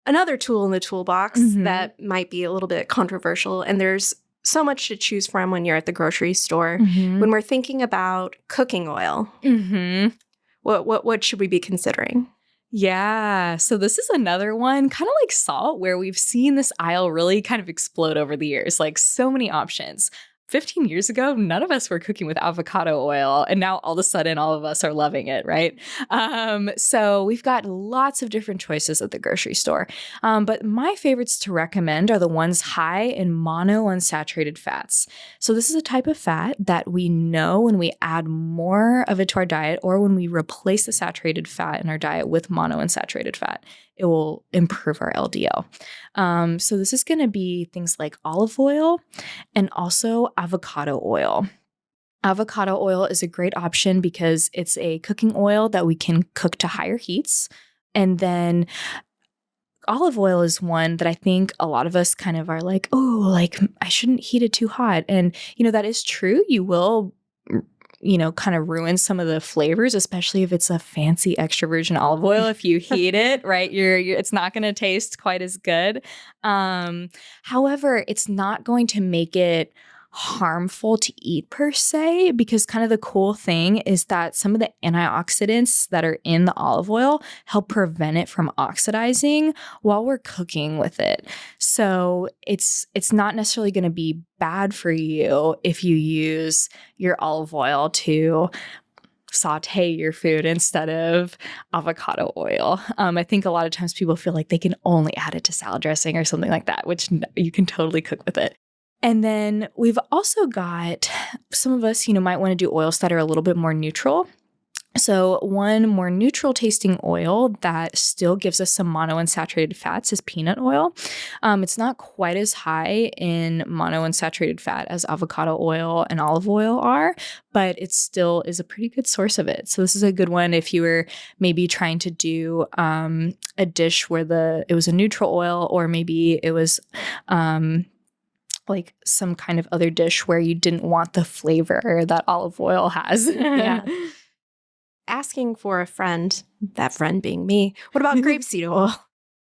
Another tool in the toolbox that might be a little bit controversial, and there's so much to choose from when you're at the grocery store. When we're thinking about cooking oil, what should we be considering? Yeah. So this is another one, kind of like salt, where we've seen this aisle really kind of explode over the years, like so many options. 15 years ago, none of us were cooking with avocado oil, and now all of a sudden all of us are loving it, right? So we've got lots of different choices at the grocery store. But my favorites to recommend are the ones high in monounsaturated fats. So this is a type of fat that we know when we add more of it to our diet, or when we replace the saturated fat in our diet with monounsaturated fat, it will improve our LDL. So this is going to be things like olive oil and also avocado oil. Avocado oil is a great option because it's a cooking oil that we can cook to higher heats. And then olive oil is one that I think a lot of us kind of are like, oh, like I shouldn't heat it too hot. And, that is true. You will kind of ruin some of the flavors, especially if it's a fancy extra virgin olive oil. If you heat it, right, it's not going to taste quite as good. However, it's not going to make it harmful to eat per se, because kind of the cool thing is that some of the antioxidants that are in the olive oil help prevent it from oxidizing while we're cooking with it. So it's not necessarily going to be bad for you if you use your olive oil to saute your food instead of avocado oil. I think a lot of times people feel like they can only add it to salad dressing or something like that, which you can totally cook with it. And then we've also got some of us, might want to do oils that are a little bit more neutral. So one more neutral tasting oil that still gives us some monounsaturated fats is peanut oil. It's not quite as high in monounsaturated fat as avocado oil and olive oil are, but it still is a pretty good source of it. So this is a good one if you were maybe trying to do a dish where it was a neutral oil, or maybe it was like some kind of other dish where you didn't want the flavor that olive oil has. Yeah. Asking for a friend, that friend being me, what about grapeseed oil?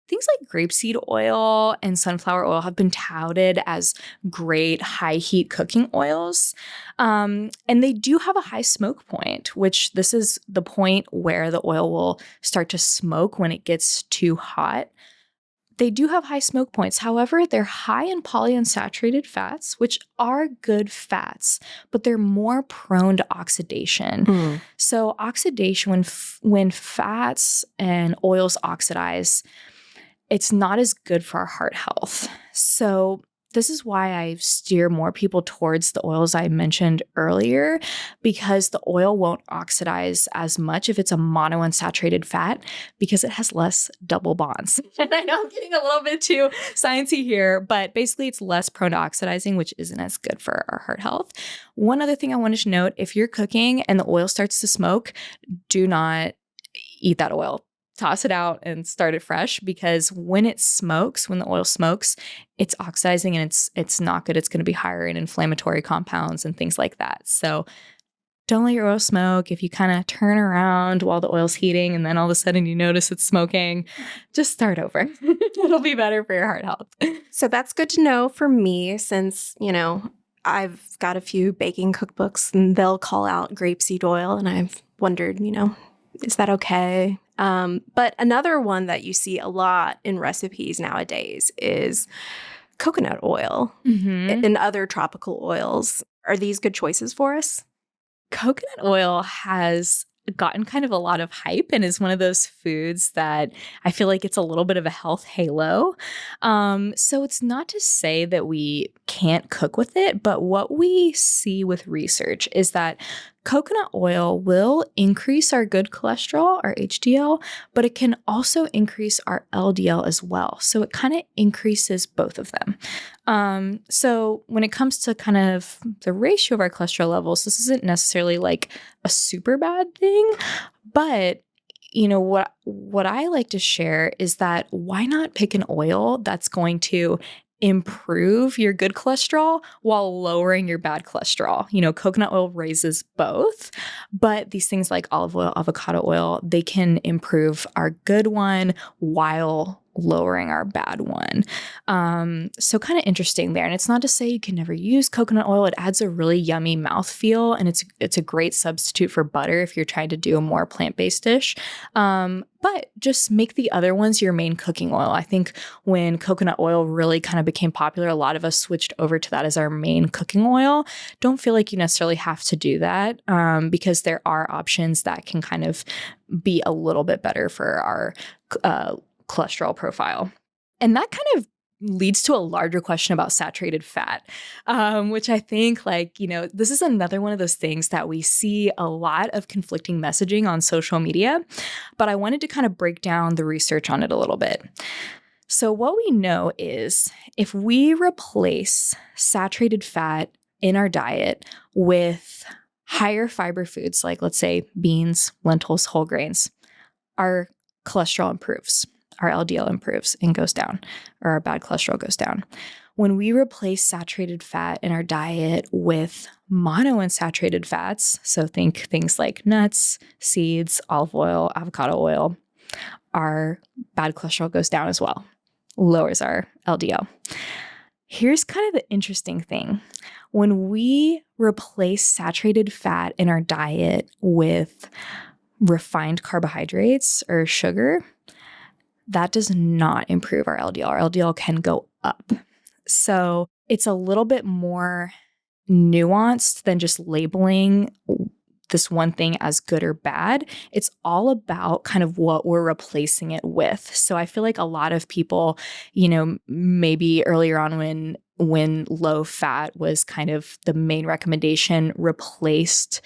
Things like grapeseed oil and sunflower oil have been touted as great high heat cooking oils. And they do have a high smoke point, which this is the point where the oil will start to smoke when it gets too hot. They do have high smoke points. However, they're high in polyunsaturated fats, which are good fats, but they're more prone to oxidation. So oxidation, when fats and oils oxidize, it's not as good for our heart health. So this is why I steer more people towards the oils I mentioned earlier, because the oil won't oxidize as much if it's a monounsaturated fat, because it has less double bonds. And I know I'm getting a little bit too sciencey here, but basically it's less prone to oxidizing, which isn't as good for our heart health. One other thing I wanted to note, if you're cooking and the oil starts to smoke, do not eat that oil. Toss it out and start it fresh, because when it smokes, when the oil smokes, it's oxidizing and it's not good. It's going to be higher in inflammatory compounds and things like that. So don't let your oil smoke. If you kind of turn around while the oil's heating and then all of a sudden you notice it's smoking, just start over. It'll be better for your heart health. So that's good to know for me, since, I've got a few baking cookbooks and they'll call out grapeseed oil, and I've wondered, is that okay? But another one that you see a lot in recipes nowadays is coconut oil and other tropical oils. Are these good choices for us? Coconut oil has gotten kind of a lot of hype and is one of those foods that I feel like it's a little bit of a health halo. So it's not to say that we can't cook with it, but what we see with research is that coconut oil will increase our good cholesterol, our HDL, but it can also increase our LDL as well. So it kind of increases both of them. So when it comes to kind of the ratio of our cholesterol levels, this isn't necessarily like a super bad thing, but what I like to share is that why not pick an oil that's going to improve your good cholesterol while lowering your bad cholesterol. Coconut oil raises both, but these things like olive oil, avocado oil, they can improve our good one while lowering our bad one. So kind of interesting there. And it's not to say you can never use coconut oil. It adds a really yummy mouthfeel, and it's a great substitute for butter if you're trying to do a more plant-based dish. But just make the other ones your main cooking oil. I think when coconut oil really kind of became popular, a lot of us switched over to that as our main cooking oil. Don't feel like you necessarily have to do that, because there are options that can kind of be a little bit better for our cholesterol profile. And that kind of leads to a larger question about saturated fat, which I think this is another one of those things that we see a lot of conflicting messaging on social media, but I wanted to kind of break down the research on it a little bit. So what we know is if we replace saturated fat in our diet with higher fiber foods, like let's say beans, lentils, whole grains, our cholesterol improves. Our LDL improves and goes down, or our bad cholesterol goes down. When we replace saturated fat in our diet with monounsaturated fats, so think things like nuts, seeds, olive oil, avocado oil, our bad cholesterol goes down as well, lowers our LDL. Here's kind of the interesting thing. When we replace saturated fat in our diet with refined carbohydrates or sugar, that does not improve our LDL. Our LDL can go up. So it's a little bit more nuanced than just labeling this one thing as good or bad. It's all about kind of what we're replacing it with. So I feel like a lot of people, maybe earlier on when low fat was kind of the main recommendation, replaced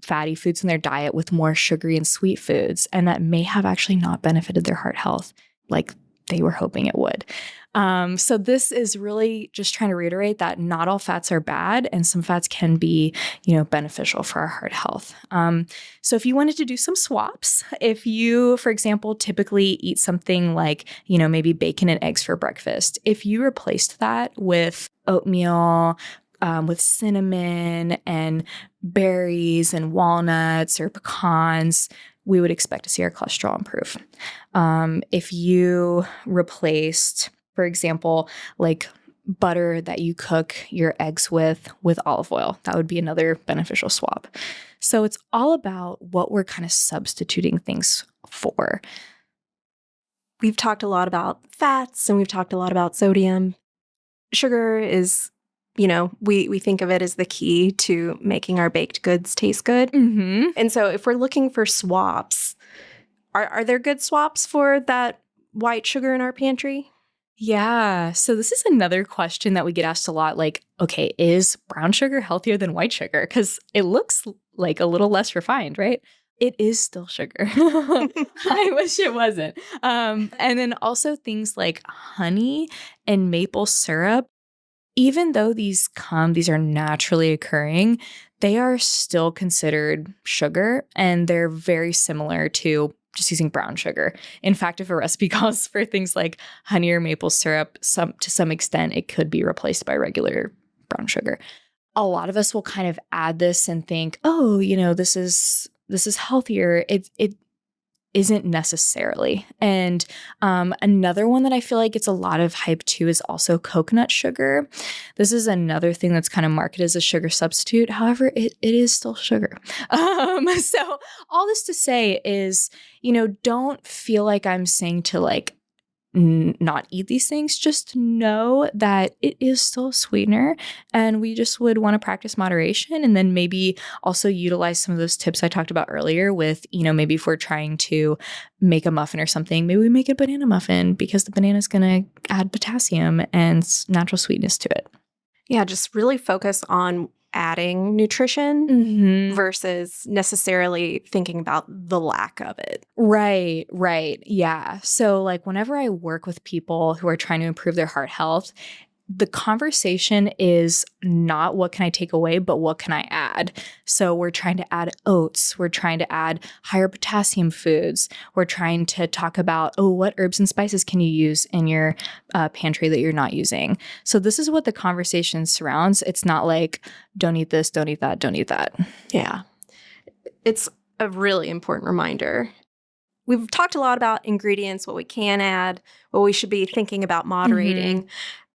fatty foods in their diet with more sugary and sweet foods, and that may have actually not benefited their heart health like they were hoping it would. So this is really just trying to reiterate that not all fats are bad, and some fats can be, beneficial for our heart health. So if you wanted to do some swaps, if you, for example, typically eat something like, maybe bacon and eggs for breakfast, if you replaced that with oatmeal, with cinnamon and berries and walnuts or pecans, we would expect to see our cholesterol improve. If you replaced, for example, like butter that you cook your eggs with olive oil, that would be another beneficial swap. So it's all about what we're kind of substituting things for. We've talked a lot about fats and we've talked a lot about sodium. Sugar is, we think of it as the key to making our baked goods taste good. Mm-hmm. And so if we're looking for swaps, are there good swaps for that white sugar in our pantry? Yeah. So this is another question that we get asked a lot. Like, okay, is brown sugar healthier than white sugar? Because it looks like a little less refined, right? It is still sugar. I wish it wasn't. And then also things like honey and maple syrup, even though these are naturally occurring, they are still considered sugar, and they're very similar to just using brown sugar. In fact, if a recipe calls for things like honey or maple syrup, to some extent, it could be replaced by regular brown sugar. A lot of us will kind of add this and think, oh, this is healthier. It isn't necessarily. And another one that I feel like gets a lot of hype too is also coconut sugar. This is another thing that's kind of marketed as a sugar substitute. However, it is still sugar. So all this to say is, don't feel like I'm saying to like not eat these things. Just know that it is still a sweetener, and we just would want to practice moderation, and then maybe also utilize some of those tips I talked about earlier with, maybe if we're trying to make a muffin or something, maybe we make a banana muffin because the banana is going to add potassium and natural sweetness to it. Yeah, just really focus on adding nutrition versus necessarily thinking about the lack of it. Right. Yeah. So like whenever I work with people who are trying to improve their heart health, the conversation is not what can I take away, but what can I add? So we're trying to add oats. We're trying to add higher potassium foods. We're trying to talk about, what herbs and spices can you use in your pantry that you're not using? So this is what the conversation surrounds. It's not like, don't eat this, don't eat that, don't eat that. Yeah. It's a really important reminder. We've talked a lot about ingredients, what we can add, what we should be thinking about moderating.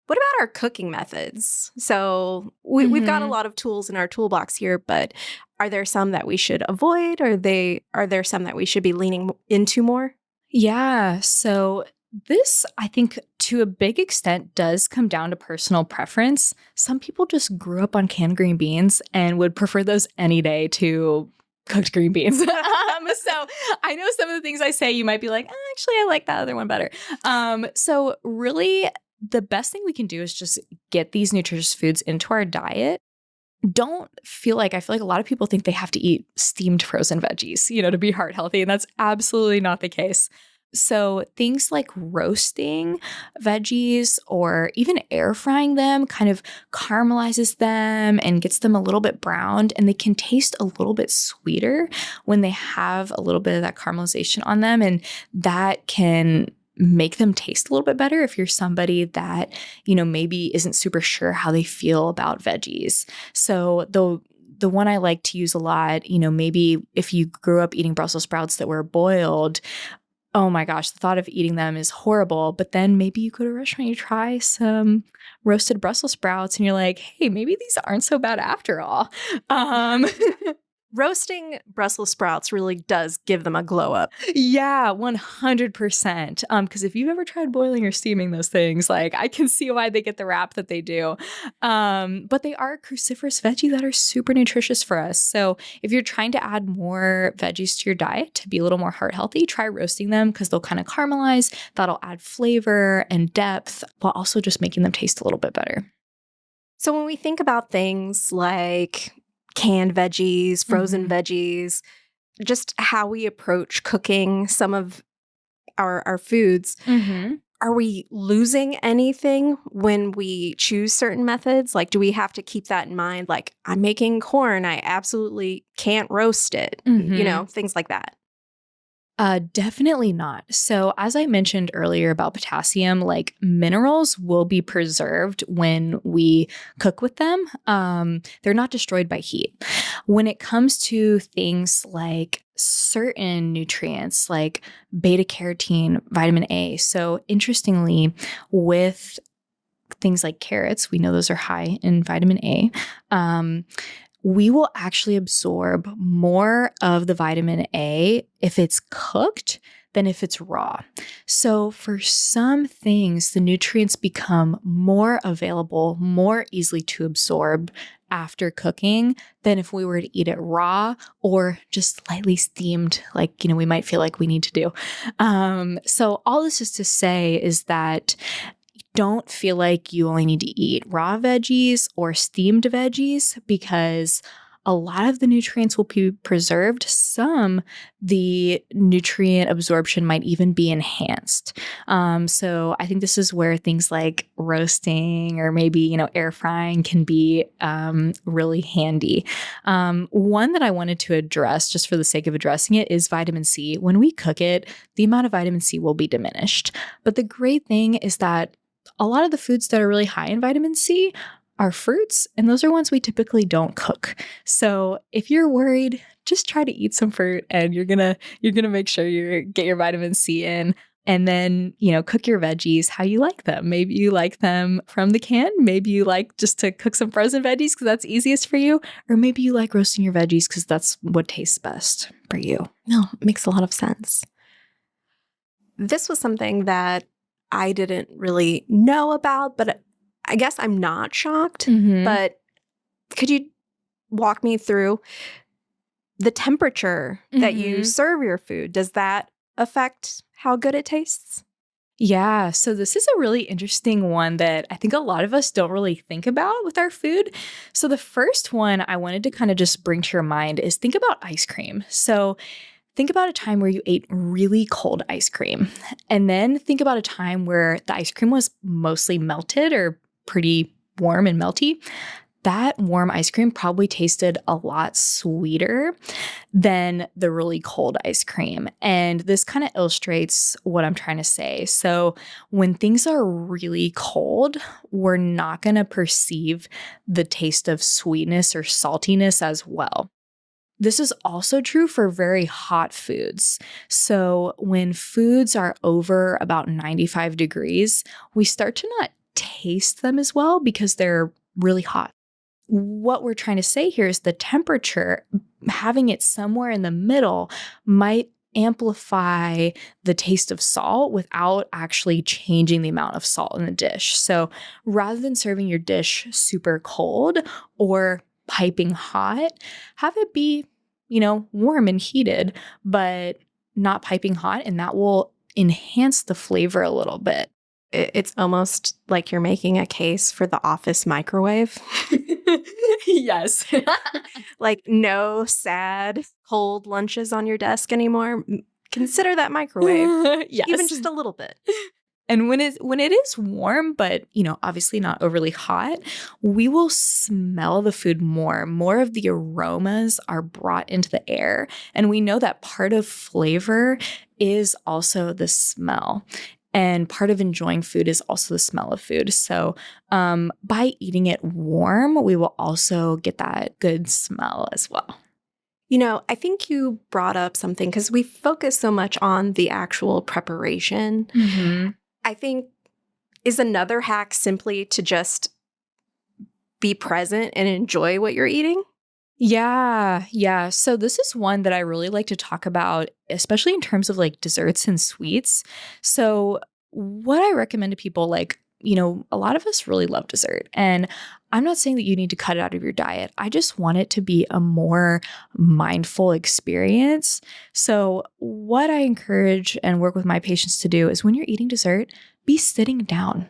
What about our cooking methods? So we've got a lot of tools in our toolbox here, but are there some that we should avoid? Are there some that we should be leaning into more? Yeah. So this, I think, to a big extent does come down to personal preference. Some people just grew up on canned green beans and would prefer those any day to cooked green beans. So I know some of the things I say, you might be like, actually, I like that other one better. So really, the best thing we can do is just get these nutritious foods into our diet. I feel like a lot of people think they have to eat steamed frozen veggies, to be heart healthy. And that's absolutely not the case. So things like roasting veggies or even air frying them kind of caramelizes them and gets them a little bit browned, and they can taste a little bit sweeter when they have a little bit of that caramelization on them. And that can make them taste a little bit better if you're somebody that, maybe isn't super sure how they feel about veggies. So the one I like to use a lot, maybe if you grew up eating Brussels sprouts that were boiled, oh my gosh, the thought of eating them is horrible. But then maybe you go to a restaurant, you try some roasted Brussels sprouts, and you're like, hey, maybe these aren't so bad after all. Roasting Brussels sprouts really does give them a glow up. Yeah, 100%. Because if you've ever tried boiling or steaming those things, like I can see why they get the rap that they do. But they are a cruciferous veggie that are super nutritious for us. So if you're trying to add more veggies to your diet to be a little more heart healthy, try roasting them because they'll kind of caramelize. That'll add flavor and depth while also just making them taste a little bit better. So when we think about things like canned veggies, frozen veggies, just how we approach cooking some of our foods. Are we losing anything when we choose certain methods? Like, do we have to keep that in mind? Like, I'm making corn, I absolutely can't roast it, things like that. Definitely not. So as I mentioned earlier about potassium, like minerals will be preserved when we cook with them. They're not destroyed by heat. When it comes to things like certain nutrients like beta carotene, vitamin A. So interestingly, with things like carrots, we know those are high in vitamin A. We will actually absorb more of the vitamin A if it's cooked than if it's raw. So for some things, the nutrients become more available, more easily to absorb after cooking than if we were to eat it raw or just lightly steamed, like, we might feel like we need to do. So all this is to say is that don't feel like you only need to eat raw veggies or steamed veggies because a lot of the nutrients will be preserved. Some, the nutrient absorption might even be enhanced. So I think this is where things like roasting or maybe, air frying can be really handy. One that I wanted to address just for the sake of addressing it is vitamin C. When we cook it, the amount of vitamin C will be diminished. But the great thing is that a lot of the foods that are really high in vitamin C are fruits, and those are ones we typically don't cook. So if you're worried, just try to eat some fruit and you're gonna make sure you get your vitamin C in. And then, cook your veggies how you like them. Maybe you like them from the can. Maybe you like just to cook some frozen veggies because that's easiest for you. Or maybe you like roasting your veggies because that's what tastes best for you. No, it makes a lot of sense. This was something that I didn't really know about, but I guess I'm not shocked. But could you walk me through the temperature that you serve your food? Does that affect how good it tastes? Yeah, so this is a really interesting one that I think a lot of us don't really think about with our food. So the first one I wanted to kind of just bring to your mind is think about ice cream. So think about a time where you ate really cold ice cream, and then think about a time where the ice cream was mostly melted or pretty warm and melty. That warm ice cream probably tasted a lot sweeter than the really cold ice cream. And this kind of illustrates what I'm trying to say. So when things are really cold, we're not going to perceive the taste of sweetness or saltiness as well. This is also true for very hot foods. So when foods are over about 95 degrees, we start to not taste them as well because they're really hot. What we're trying to say here is the temperature, having it somewhere in the middle might amplify the taste of salt without actually changing the amount of salt in the dish. So rather than serving your dish super cold or piping hot, have it be, warm and heated, but not piping hot, and that will enhance the flavor a little bit. It's almost like you're making a case for the office microwave. Yes. Like no sad cold lunches on your desk anymore. Consider that microwave. Yes. Even just a little bit. And when it is warm, but obviously not overly hot, we will smell the food more. More of the aromas are brought into the air. And we know that part of flavor is also the smell. And part of enjoying food is also the smell of food. So by eating it warm, we will also get that good smell as well. I think you brought up something because we focus so much on the actual preparation. I think is another hack simply to just be present and enjoy what you're eating. Yeah. So this is one that I really like to talk about, especially in terms of like desserts and sweets. So what I recommend to people, like, a lot of us really love dessert, and I'm not saying that you need to cut it out of your diet. I just want it to be a more mindful experience. So what I encourage and work with my patients to do is when you're eating dessert, be sitting down.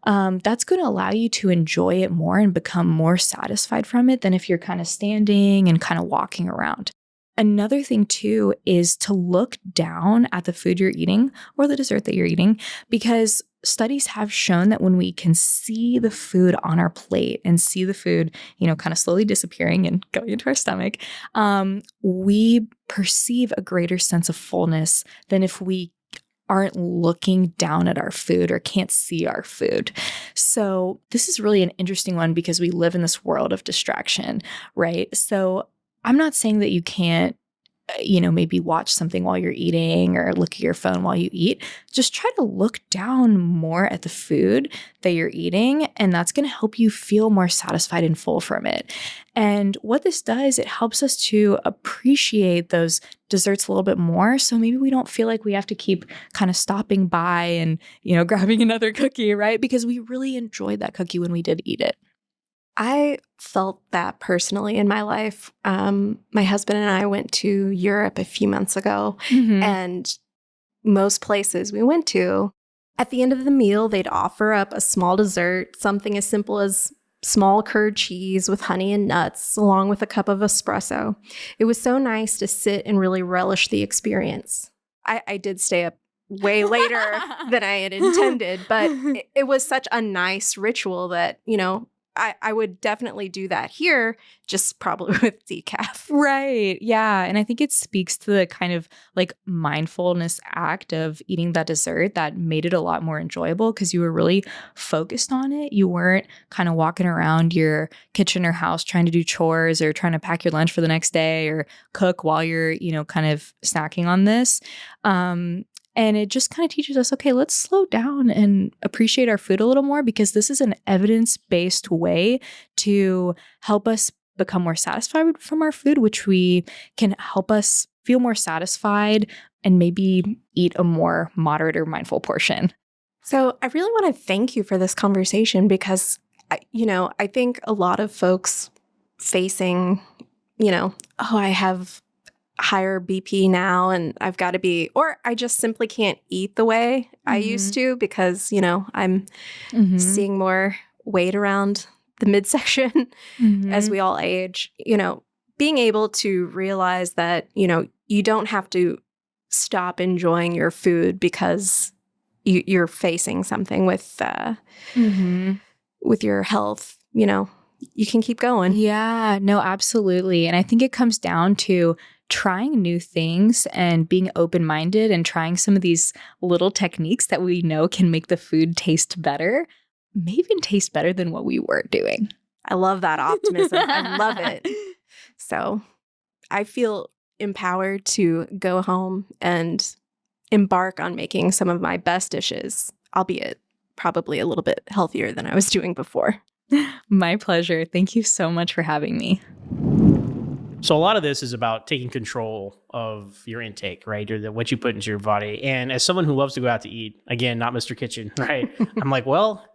that's going to allow you to enjoy it more and become more satisfied from it than if you're kind of standing and kind of walking around. Another thing too is to look down at the food you're eating or the dessert that you're eating, because studies have shown that when we can see the food on our plate and see the food, kind of slowly disappearing and going into our stomach, we perceive a greater sense of fullness than if we aren't looking down at our food or can't see our food. So this is really an interesting one because we live in this world of distraction, right? So I'm not saying that you can't, maybe watch something while you're eating or look at your phone while you eat. Just try to look down more at the food that you're eating, and that's going to help you feel more satisfied and full from it. And what this does, it helps us to appreciate those desserts a little bit more. So maybe we don't feel like we have to keep kind of stopping by and, grabbing another cookie, right? Because we really enjoyed that cookie when we did eat it. I felt that personally in my life. My husband and I went to Europe a few months ago, and most places we went to, at the end of the meal, they'd offer up a small dessert, something as simple as small curd cheese with honey and nuts, along with a cup of espresso. It was so nice to sit and really relish the experience. I did stay up way later than I had intended, but it was such a nice ritual that, I would definitely do that here, just probably with decaf. Right. Yeah. And I think it speaks to the kind of like mindfulness act of eating that dessert that made it a lot more enjoyable because you were really focused on it. You weren't kind of walking around your kitchen or house trying to do chores or trying to pack your lunch for the next day or cook while you're, kind of snacking on this. And it just kind of teaches us, okay, let's slow down and appreciate our food a little more because this is an evidence-based way to help us become more satisfied from our food, which we can help us feel more satisfied and maybe eat a more moderate or mindful portion. So I really want to thank you for this conversation because, I think a lot of folks facing, I have higher BP now and I've got to be, or I just simply can't eat the way I used to because, I'm seeing more weight around the midsection as we all age. Being able to realize that, you don't have to stop enjoying your food because you're facing something with your health, you can keep going. Yeah, no, absolutely. And I think it comes down to trying new things and being open-minded and trying some of these little techniques that we know can make the food taste better, maybe even taste better than what we were doing. I love that optimism. I love it. So I feel empowered to go home and embark on making some of my best dishes, albeit probably a little bit healthier than I was doing before. My pleasure. Thank you so much for having me. So a lot of this is about taking control of your intake, right? Or what you put into your body. And as someone who loves to go out to eat, again, not Mr. Kitchen, right? I'm like, well,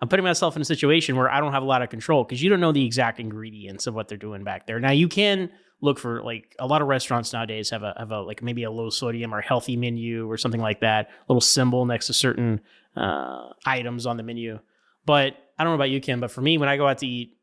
I'm putting myself in a situation where I don't have a lot of control because you don't know the exact ingredients of what they're doing back there. Now you can look for, like, a lot of restaurants nowadays have a like maybe a low sodium or healthy menu or something like that, a little symbol next to certain items on the menu. But I don't know about you, Kim, but for me, when I go out to eat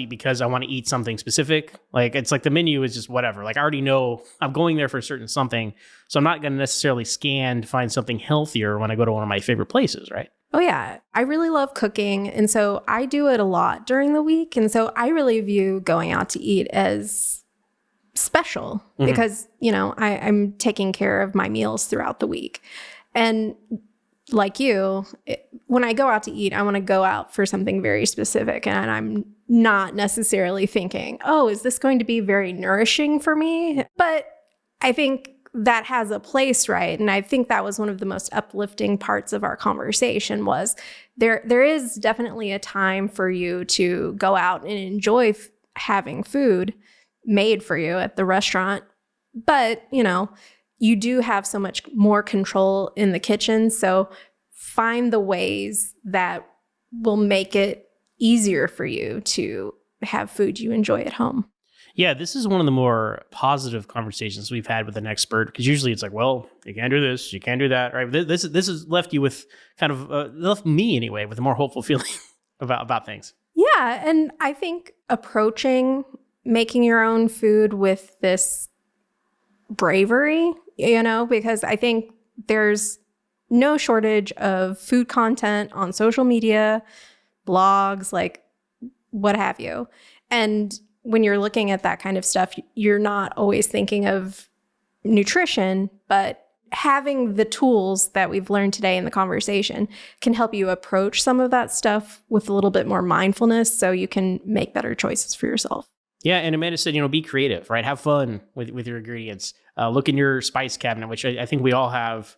because I want to eat something specific. Like, it's like the menu is just whatever. Like, I already know I'm going there for a certain something. So I'm not going to necessarily scan to find something healthier when I go to one of my favorite places, right? Oh, yeah. I really love cooking. And so I do it a lot during the week. And so I really view going out to eat as special because, I'm taking care of my meals throughout the week. And like you, when I go out to eat, I want to go out for something very specific. And I'm not necessarily thinking, oh, is this going to be very nourishing for me? But I think that has a place, right? And I think that was one of the most uplifting parts of our conversation was there is definitely a time for you to go out and enjoy having food made for you at the restaurant. But, you do have so much more control in the kitchen. So find the ways that will make it easier for you to have food you enjoy at home. Yeah, this is one of the more positive conversations we've had with an expert, because usually it's like, well, you can't do this, you can't do that, right? This has left you with kind of, left me anyway, with a more hopeful feeling about things. Yeah, and I think approaching making your own food with this bravery, because I think there's no shortage of food content on social media, blogs, like what have you. And when you're looking at that kind of stuff, you're not always thinking of nutrition, but having the tools that we've learned today in the conversation can help you approach some of that stuff with a little bit more mindfulness so you can make better choices for yourself. Yeah, and Amanda said, be creative, right? Have fun with your ingredients. Look in your spice cabinet, which I think we all have,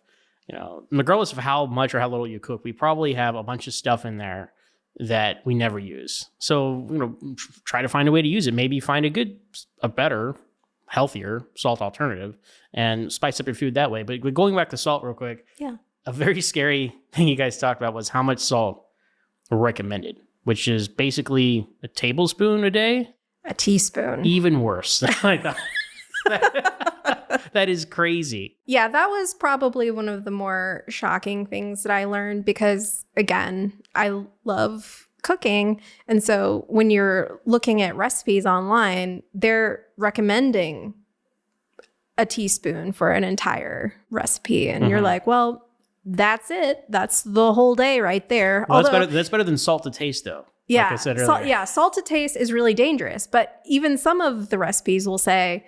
regardless of how much or how little you cook, we probably have a bunch of stuff in there that we never use. So, try to find a way to use it. Maybe find a better, healthier salt alternative and spice up your food that way. But going back to salt real quick, yeah, a very scary thing you guys talked about was how much salt recommended, which is basically a tablespoon a day. A teaspoon. Even worse. That is crazy. Yeah, that was probably one of the more shocking things that I learned because, again, I love cooking. And so when you're looking at recipes online, they're recommending a teaspoon for an entire recipe. And you're like, well, that's it. That's the whole day right there. Well, that's better than salt to taste, though. Yeah, like I said earlier. Salt to taste is really dangerous. But even some of the recipes will say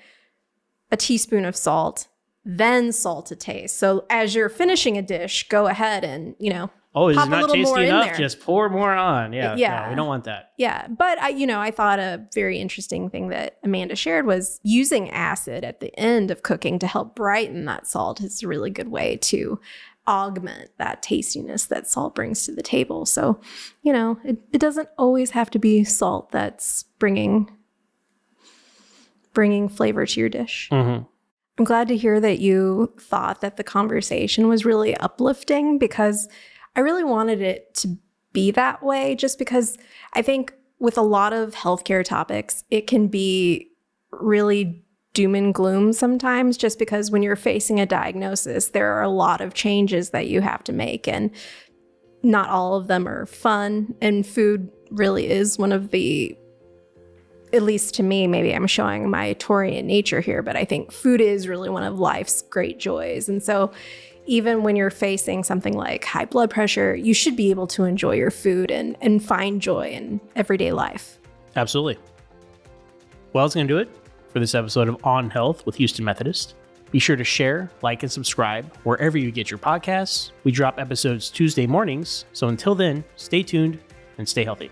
a teaspoon of salt, then salt to taste. So as you're finishing a dish, go ahead and, oh, is it pop not a little more tasty in enough? there. Just pour more on. Yeah, Yeah. No, we don't want that. Yeah, but I thought a very interesting thing that Amanda shared was using acid at the end of cooking to help brighten that salt is a really good way to augment that tastiness that salt brings to the table. So, it doesn't always have to be salt that's bringing flavor to your dish. Mm-hmm. I'm glad to hear that you thought that the conversation was really uplifting because I really wanted it to be that way, just because I think with a lot of healthcare topics, it can be really doom and gloom sometimes, just because when you're facing a diagnosis, there are a lot of changes that you have to make, and not all of them are fun. And food really is one of the, at least to me, maybe I'm showing my Taurian nature here, but I think food is really one of life's great joys. And so even when you're facing something like high blood pressure, you should be able to enjoy your food and find joy in everyday life. Absolutely. Well, that's going to do it for this episode of On Health with Houston Methodist. Be sure to share, like, and subscribe wherever you get your podcasts. We drop episodes Tuesday mornings. So until then, stay tuned and stay healthy.